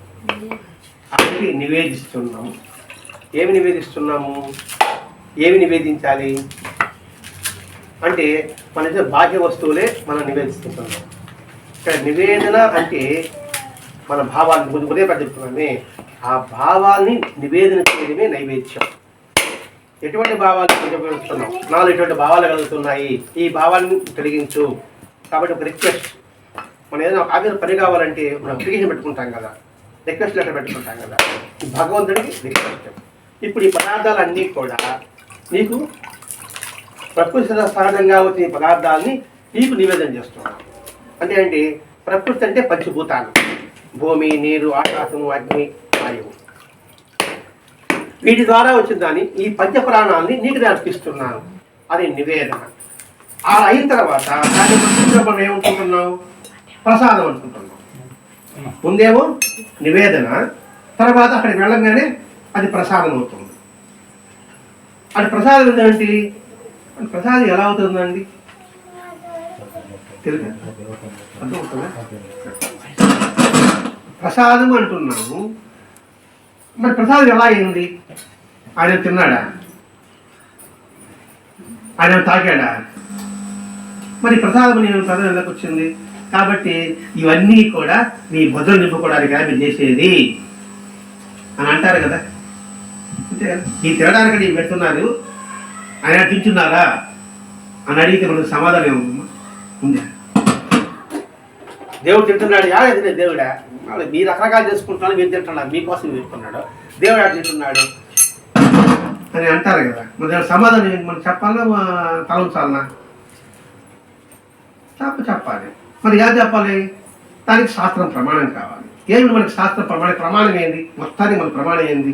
అది నివేదిస్తున్నాము. ఏమి నివేదిస్తున్నాము? ఏమి నివేదించాలి అంటే మన బాహ్య వస్తువులే మనం నివేదిస్తున్నాము. ఇక్కడ నివేదన అంటే మన భావాన్ని ఉదయం చెప్తున్నామే, ఆ భావాన్ని నివేదన చేయడమే నైవేద్యం. ఎటువంటి భావాలు ఉపయోగిస్తున్నాం? నాలో ఎటువంటి భావాలు కలుగుతున్నాయి, ఈ భావాన్ని కలిగించు. కాబట్టి ఒక రిక్వెస్ట్, మనం ఏదైనా ఒక ఆఫీస్ పని కావాలంటే మనం అప్లికేషన్ పెట్టుకుంటాం కదా, రిక్వెస్ట్ లెటర్ పెట్టుకుంటాం కదా, భగవంతుడికి రిక్వెస్ట్. ఇప్పుడు ఈ పదార్థాలన్నీ కూడా నీకు ప్రకృతి సహజంగా వచ్చిన పదార్థాలని నీకు నివేదన చేస్తున్నాను. అంటే ఏంటి? ప్రకృతి అంటే పంచభూతాలు, భూమి, నీరు, ఆకాశము, అగ్ని, వాయువు. వీటి ద్వారా వచ్చిన దాన్ని, ఈ పంచప్రాణాలని నీకు నేర్పిస్తున్నాను. అది నివేదన. అలా అయిన తర్వాత దాన్ని మనం ఏమనుకుంటున్నావు? ప్రసాదం అనుకుంటున్నాం. ముందేమో నివేదన, తర్వాత అక్కడికి వెళ్ళగానే అది ప్రసాదం అవుతుంది. అది ప్రసాదం ఏంటి? ప్రసాదం ఎలా అవుతుందండి? తెలుగు అర్థమవుతుందా? ప్రసాదం అంటున్నాము, మరి ప్రసాదం ఎలా అయింది? ఆయన తిన్నాడా? ఆయన తాగాడా? మరి ప్రసాదం నేను ప్రసాదం ఎందుకు వచ్చింది? కాబట్టి ఇవన్నీ కూడా మీ బదులు నింపుకోవడానికి మీరు చేసేది అని అంటారు కదా. అంతే కదా. ఈ తినడానికి నీకు పెడుతున్నారు, ఆయన తింటున్నారా అని అడిగితే మనకు సమాధానం ఏమమ్మా ఉందా? దేవుడు తింటున్నాడు, యాదే దేవుడా? మీరు రకరకాలు చేసుకుంటున్నారు, మీరు తింటున్నారు, మీకోసం తీసుకున్నాడు. దేవుడు తింటున్నాడు అని అంటారు కదా. మన సమాధానం మనం చెప్పాలా, తలంచాలనా? చెప్పాలి. మరి ఎలా చెప్పాలి? దానికి శాస్త్రం ప్రమాణం కావాలి. ఏమిటి మనకి శాస్త్ర ప్రమాణం ఏంది? మొత్తానికి మన ప్రమాణం ఏంది?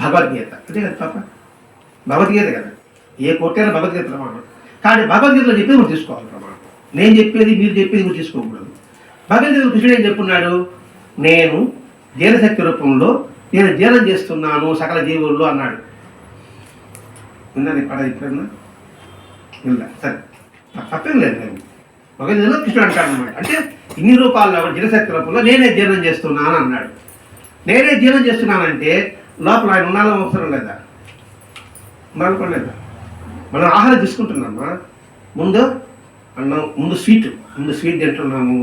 భగవద్గీత. అదే కదా పాప, భగవద్గీత కదా. ఏ కోటైనా భగవద్గీత ప్రమాణం. కానీ భగవద్గీతలో చెప్పేది మనం తీసుకోవాలి ప్రమాణం. నేను చెప్పేది మీరు చెప్పేది మీరు తీసుకోకూడదు. భగవద్గీత కృష్ణుడు ఏం చెప్పున్నాడు? నేను జీవశక్తి రూపంలో నేను జీవనం చేస్తున్నాను సకల జీవుల్లో అన్నాడు. విన్నది పడ ఇప్పుడన్నా ఇలా సరే తప్పేం లేదు. నేను భగవద్గీతలో కృష్ణుడు అంటాడు అనమాట. అంటే ఇన్ని రూపాల్లో జీవశక్తి రూపంలో నేనే జీవనం చేస్తున్నాను అన్నాడు. నేనే జీవనం చేస్తున్నానంటే లోపల ఆయన ఉండాలని అవసరం లేదా? ఉండాలనుకోలేదా? మనం ఆహారం తీసుకుంటున్నామా? ముందు అన్నం, ముందు స్వీట్ తింటున్నాము,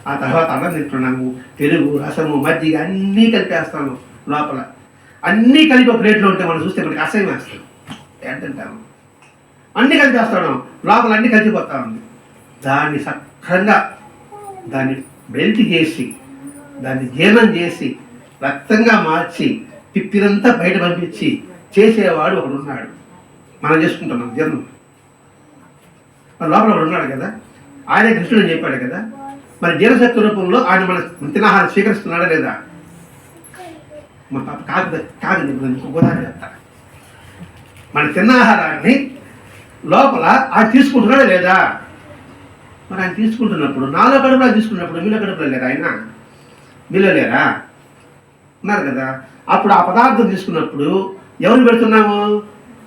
ఆ తర్వాత అన్నం తింటున్నాము, పెరుగు, రసము, మజ్జిగ అన్నీ కలిపేస్తాము లోపల. అన్నీ కలిపి ప్లేట్లో ఉంటే మనం చూస్తే మనకి అసహ్యం వేస్తాం. ఏంటంటాము అన్నీ కలిపేస్తాను లోపల, అన్నీ కలిసిపోతా ఉంది. దాన్ని సక్రంగా దాన్ని బెల్ట్ చేసి దాన్ని జీర్ణం చేసి రక్తంగా మార్చి పిప్పినంతా బయట పంపించి చేసేవాడు ఒకడు ఉన్నాడు. మనం చేసుకుంటున్నాం జీర్ణం. మన లోపల ఒకడు ఉన్నాడు కదా, ఆయనే కృష్ణుడు అని చెప్పాడు కదా. మరి జీవశక్తి రూపంలో ఆయన మన తినాహారం స్వీకరిస్తున్నాడా లేదా? మన పాప కాదు ఉదాహరణ చెప్తా. మన తిన్నాహారాన్ని లోపల ఆయన తీసుకుంటున్నాడా లేదా? మరి ఆయన తీసుకుంటున్నప్పుడు నాలో కడుపులో తీసుకున్నప్పుడు మీలో కడుపులో లేరా? ఆయన మీలో లేరా? ఉన్నారు కదా. అప్పుడు ఆ పదార్థం తీసుకున్నప్పుడు ఎవరు పెడుతున్నాము?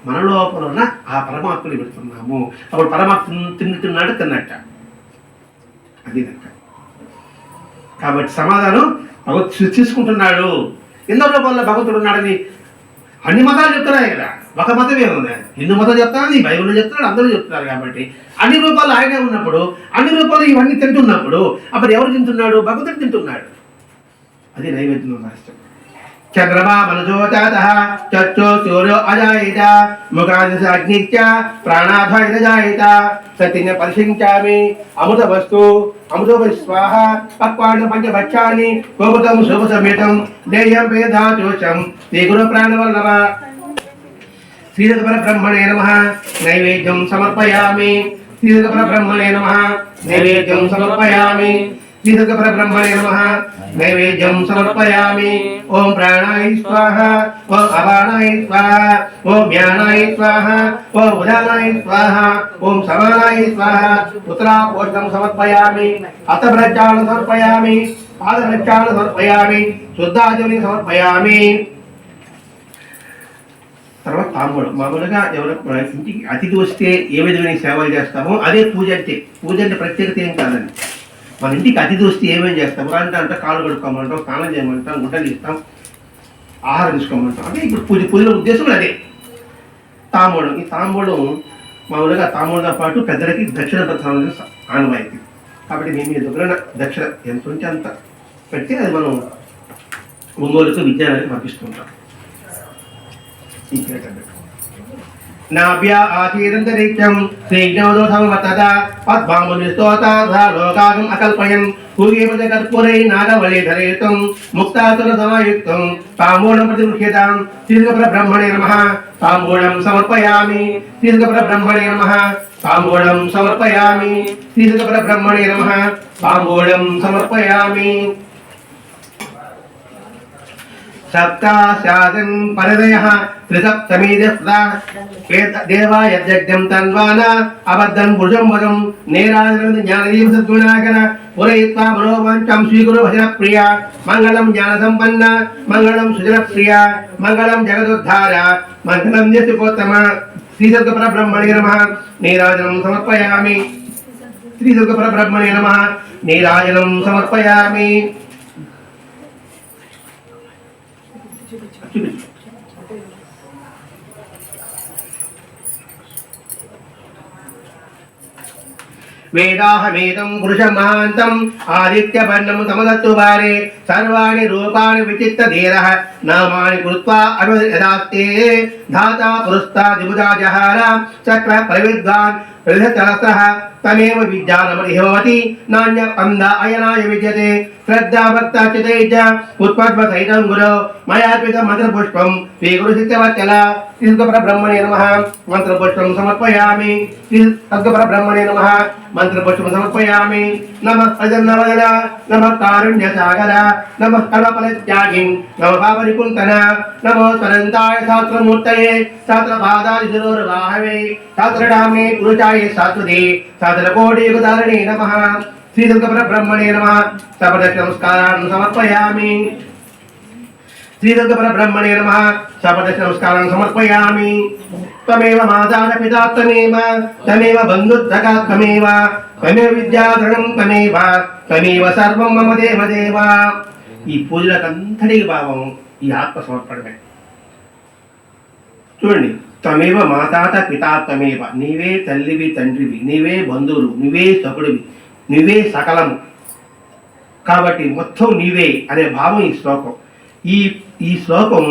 మన లోపల ఉన్న ఆ పరమాత్మని పెడుతున్నాము. అప్పుడు పరమాత్మ తిన్నట్ట. అది కనుక కాబట్టి సమాధానం భగవత్ తీసుకుంటున్నాడు. ఎన్నో రూపాల్లో భగవంతుడు ఉన్నాడని అన్ని మతాలు చెప్తున్నాయి కదా. ఒక మతమే ఉంది, హిందూ మతం చెప్తాను, ఈ బైబిల్లో చెప్తున్నాడు, అందరూ చెప్తున్నారు. కాబట్టి అన్ని రూపాలు ఆయనే ఉన్నప్పుడు, అన్ని రూపాలు ఇవన్నీ తింటున్నప్పుడు అప్పుడు ఎవరు తింటున్నాడు? భగవంతుడు తింటున్నాడు. అది నైవేద్యం రాష్ట్రం. చంద్రమా మనసోచాత చర్చో సూర్యో అజాయిత ముఖాదశ అగ్నిత్య ప్రాణాధాయిత జాయిత సతిని పరిశించామి అమృత వస్తు అమృత స్వాహ పక్వాణ పంచభక్షాన్ని కోపతం శోభ సమేతం దేయం వేదాచోషం శ్రీ గురు ప్రాణవల్లభ శ్రీరథ పరబ్రహ్మణే నమః నైవేద్యం సమర్పయామి. శ్రీరథ పరబ్రహ్మణే నమః నైవేద్యం సమర్పయామి. శ్రీరథ పరబ్రహ్మణే నమః నైవేద్యం సమర్పయామి. ఓం ప్రాణాయ స్వాహ, ఓం అపానాయ స్వాహ, ఓం జ్ఞానాయ స్వాహ, ఓం ఉదానాయ స్వాహ, ఓం సమానాయ స్వాహ. ఉత్తరాపోషణం సమర్పయామి. హస్తభ్రక్షాళన సమర్పయామి. పాదభ్రక్షాళన సమర్పయామి. శుద్ధాచమని సమర్పయామి. తర్వాత తాంబూలం. మామూలుగా ఎవరు ఇంటికి అతిథి వస్తే ఏ విధమైన సేవలు చేస్తామో అదే పూజ అంటే. పూజ అంటే ప్రత్యేకత ఏం కాదండి. మన ఇంటికి అతిథి వస్తే ఏమేమి చేస్తాము అంటే కాళ్ళు కడుక్కోమంటాం, స్నానం చేయమంటాం, గుడ్డలు ఇస్తాం, ఆహారం తీసుకోమంటాం. అంటే ఇప్పుడు పూజల ఉద్దేశం అదే. తాంబూలం. ఈ తాంబూలం మామూలుగా తాంబూలంతో పాటు పెద్దలకి దక్షిణ ప్రధానం ఆనవాయితీ. కాబట్టి మేము మీ దగ్గర దక్షిణ ఎంత ఉంటే అంత పెట్టి అది మనం ఒంగోలుకు విద్యాలయానికి పంపిస్తుంటాం. నాభ్య ఆచీరంతరిక్షం శ్రీజ్ఞోదోధమవతద పద్మామునిస్తోతాధా లోకాగం అకల్పయం పూర్యేపద కర్పూరై నాగవళీధరేతం ముక్తాసుర సమాయుక్తం తాంబూలం ప్రతిగృహ్యతాం. శ్రీర్గపర బ్రహ్మణే నమః తాంబూలం సమర్పయామి. శ్రీర్గపర బ్రహ్మణే నమః తాంబూలం సమర్పయామి. శ్రీర్గపర బ్రహ్మణే నమః తాంబూలం సమర్పయామి. సప్తాశాదన్ పరదయః త్రిసప్తమీదస్తా దేవాయ యజ్ఞం తన్వాన అబద్ధం పురుషం వదం నేరాజన జ్ఞానదీప సద్గుణాకర పురయిత్వా మనోవాంఛం స్వీకురు భజన ప్రియ. మంగళం జ్ఞాన సంపన్న మంగళం సుజన ప్రియ మంగళం జగదుద్ధార మంగళం యశోత్తమ. శ్రీదుర్గపర బ్రహ్మణే నమః నీరాజనం సమర్పయామి. శ్రీదుర్గపర బ్రహ్మణే నమః నీరాజనం సమర్పయామి. వేదాహమేతం పురుషమాంతం ఆదిత్యవర్ణం సమదత్తు వారే సర్వాణి రూపాణి విచిత్త ధీరః నామాని కృత్వా అనుయదాస్తే ధాతా పురస్తాదిబుధా జహార చక్ర ప్రవిద్వాన్ ప్రవిధతలసః తమేవ విద్యానమరిహోతి నాణ్య పంద అయనాయ విద్యతే శ్రద్ధా భక్తా చితే చ ఉత్పద్మ సైతం గురో మయార్పిత మంత్రపుష్పం శ్రీగురు సిద్ధవత్సల. శ్రీదుర్గపర బ్రహ్మణే నమః మంత్రపుష్పం సమర్పయామి. శ్రీదుర్గపర బ్రహ్మణే నమః మంత్రపుష్పం సమర్పయామి. నమః ప్రజన్నవదన నమః కారుణ్య సాగర నమః కల్పఫలత్యాగిన్ నమః పాపనికుంతన నమో స్వరంతాయ శాస్త్రమూర్తయే सहस्रपादादिशिरोर्बाहवे सहस्रनामे पुरुषाय शाश्वते सहस्रकोटियुगधारिणे नमः। श्रीदुर्गपरब्रह्मणे नमः। सपदश नमस्कारान् समर्पयामि। श्रीदुर्गपरब्रह्मणे नमः। सपदश नमस्कारान् समर्पयामि। त्वमेव माता पिता त्वमेव त्वमेव बन्धुत्सखा त्वमेव त्वमेव विद्याधरणं त्वमेव त्वमेव सर्वं मम देवदेव। ఈ పూజలకంతటికి భావం ఈ ఆత్మ సమర్పణమే. చూడండి, త్వమేవ మాతాత పితా త్వమేవ, నీవే తల్లివి తండ్రివి, నీవే బంధువులు, నీవే సకుడివి, నీవే సకలము. కాబట్టి మొత్తం నీవే అనే భావం ఈ శ్లోకం. ఈ శ్లోకం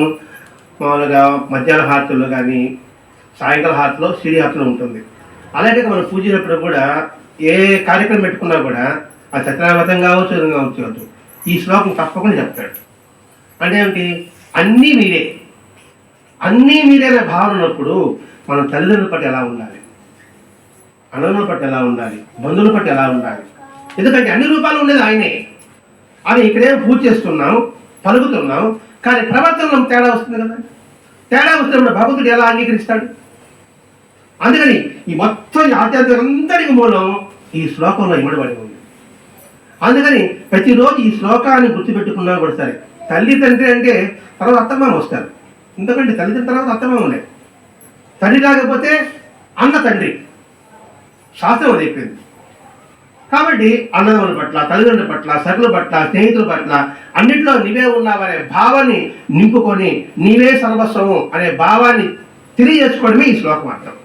మామూలుగా మధ్యాహ్న హారతుల్లో కానీ సాయంకాల హారతిలో సిరి హారతిలో ఉంటుంది. అలాగే మనం పూజినప్పుడు కూడా ఏ కార్యక్రమం పెట్టుకున్నా కూడా అది సత్యనారాయణ కావచ్చు కావచ్చు ఈ శ్లోకం తప్పకుండా చెప్తాడు. అంటే ఏమిటి? అన్నీ మీరే, అన్నీ మీరే అనే భావన ఉన్నప్పుడు మనం తల్లిదండ్రుల పట్ల ఎలా ఉండాలి, అన్నల పట్ల ఎలా ఉండాలి, బంధువుల పట్ల ఎలా ఉండాలి. ఎందుకంటే అన్ని రూపాలు ఉండేది ఆయనే. అని ఇక్కడేమో పూజ చేస్తున్నాం, పలుకుతున్నాం, కానీ ప్రవర్తనలో తేడా వస్తుంది కదా. తేడా వస్తున్నప్పుడు భగవంతుడు ఎలా అంగీకరిస్తాడు? అందుకని ఈ మొత్తం ఆధ్యాత్మిక అంతటికి మూలం ఈ శ్లోకంలో ఇమ్మడబడి ఉంది. అందుకని ప్రతిరోజు ఈ శ్లోకాన్ని గుర్తుపెట్టుకున్నా కూడా సరే. తల్లి తండ్రి అంటే తర్వాత అత్తమామ వస్తారు. ఎందుకంటే తల్లిదండ్రుల తర్వాత అత్తమామలే. తండ్రి కాకపోతే అన్న తండ్రి, శాస్త్రం అది చెప్పింది. కాబట్టి అన్నదమ్ముల పట్ల, తల్లిదండ్రుల పట్ల, సరుల పట్ల, స్నేహితుల పట్ల అన్నింటిలో నీవే ఉన్నావనే భావాన్ని నింపుకొని నీవే సర్వస్వము అనే భావాన్ని తెలియజేసుకోవడమే ఈ శ్లోకం అర్థం.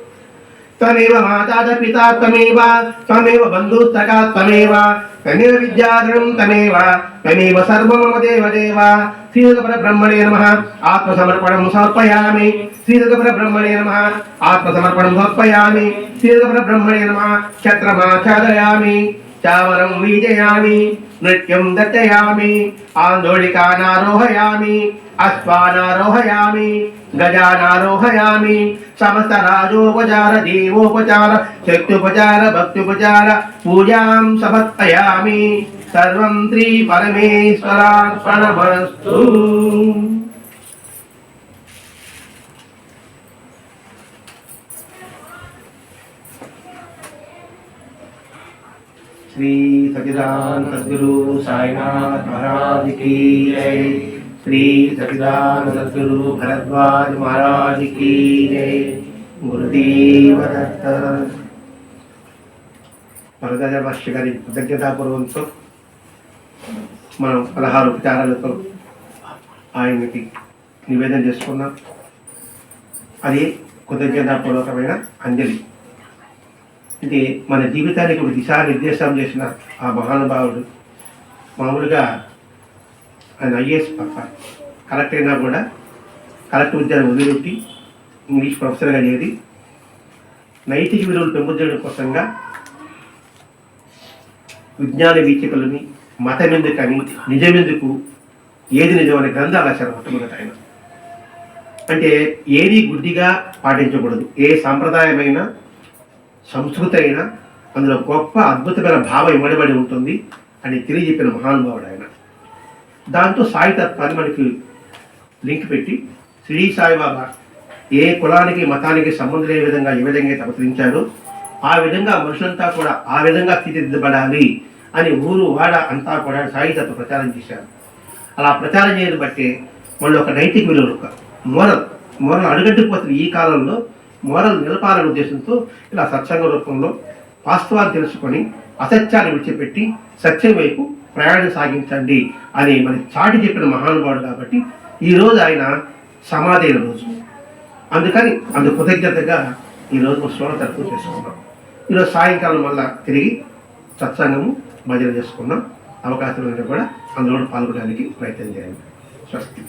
త్వమేవ మాతా పితా త్వమేవ త్వమేవ బంధుస్తకా త్వమేవ త్వమేవ విద్యాధరణం త్వమేవ త్వమేవ సర్వం మమ దేవదేవ. శ్రీదుర్గపరబ్రహ్మణే నమః. ఆత్మసమర్పణం సమర్పయామి. శ్రీదుర్గపరబ్రహ్మణే నమః. ఆత్మసమర్పణం సమర్పయామి. శ్రీదుర్గపరబ్రహ్మణే నమః. ఛత్రమాఛాదయామి, చామరం వీజయామి, నృత్యం దర్శయామి, ఆందోళికానారోహయామి, అశ్వానారోహయామి, గజానారోహయామి, సమస్త రాజోపచార దేవోపచార శక్త్యుపచార భక్త్యుపచార పూజాం సమర్పయామి. సర్వం శ్రీ పరమేశ్వరార్పణమస్తు. श्री सच्चिदानंद सद्गुरु साईनाथ महाराज की जय। श्री सच्चिदानंद सद्गुरु भरद्वाज महाराज की जय। गुरुदेव दत्त. వరదరాజ భాష్య గారి కృతజ్ఞతాపూర్వంతో మనం 16 ఉపచారాలతో ఆయనకి నివేదన చేసుకున్నాం. అది కృతజ్ఞతాపూర్వకమైన అంజలి. అంటే మన జీవితానికి ఒక దిశానిర్దేశం చేసిన ఆ మహానుభావుడు. మామూలుగా ఆయన ఐఏఎస్ కలెక్టర్ అయినా కూడా కలెక్టర్ ఉద్యోగం వదిలిపెట్టి ఇంగ్లీష్ ప్రొఫెసర్గా చేరి నైతిక విలువలు పెంపొందడం కోసంగా విజ్ఞాన వీక్షకులని మతమెందుకని నిజమెందుకు ఏది నిజం అనే గ్రంథాలు రాశారు మొట్టమొదట ఆయన. అంటే ఏది గుడ్డిగా పాటించకూడదు. ఏ సాంప్రదాయమైన సంస్కృతి అయినా అందులో గొప్ప అద్భుతమైన భావం ఇవ్వబడి ఉంటుంది అని తెలియజెప్పిన మహానుభావుడు ఆయన. దాంతో సాయితత్వాన్ని మనకి లింక్ పెట్టి షిరిడి సాయిబాబా ఏ కులానికి మతానికి సంబంధం లేని విధంగా ఏ విధంగా అయితే అవతరించారో ఆ విధంగా మనుషులంతా కూడా ఆ విధంగా తీర్చిదిద్దబడాలి అని ఊరు వాడ అంతా కూడా సాయితత్వ ప్రచారం చేశారు. అలా ప్రచారం చేయడం బట్టి వాళ్ళు ఒక నైతిక విలువలు, ఒక మోరల్ అడుగడ్డుకుపోతున్న ఈ కాలంలో మోరల్ నిలపాలనే ఉద్దేశంతో ఇలా సత్సంగ రూపంలో వాస్తవాలు తెలుసుకొని అసత్యాన్ని విడిచిపెట్టి సత్యం వైపు ప్రయాణం సాగించండి అని మరి చాటి చెప్పిన మహానుభావుడు. కాబట్టి ఈరోజు ఆయన సమాధి రోజు. అందుకని అందుకు కృతజ్ఞతగా ఈరోజు శ్రవణ తరపు చేసుకున్నాం. ఈరోజు సాయంకాలం మళ్ళా తిరిగి సత్సంగము భజన చేసుకున్నాం. అవకాశం ఉంటే కూడా అందులో పాల్గొనడానికి ప్రయత్నం చేయండి. స్వస్తి.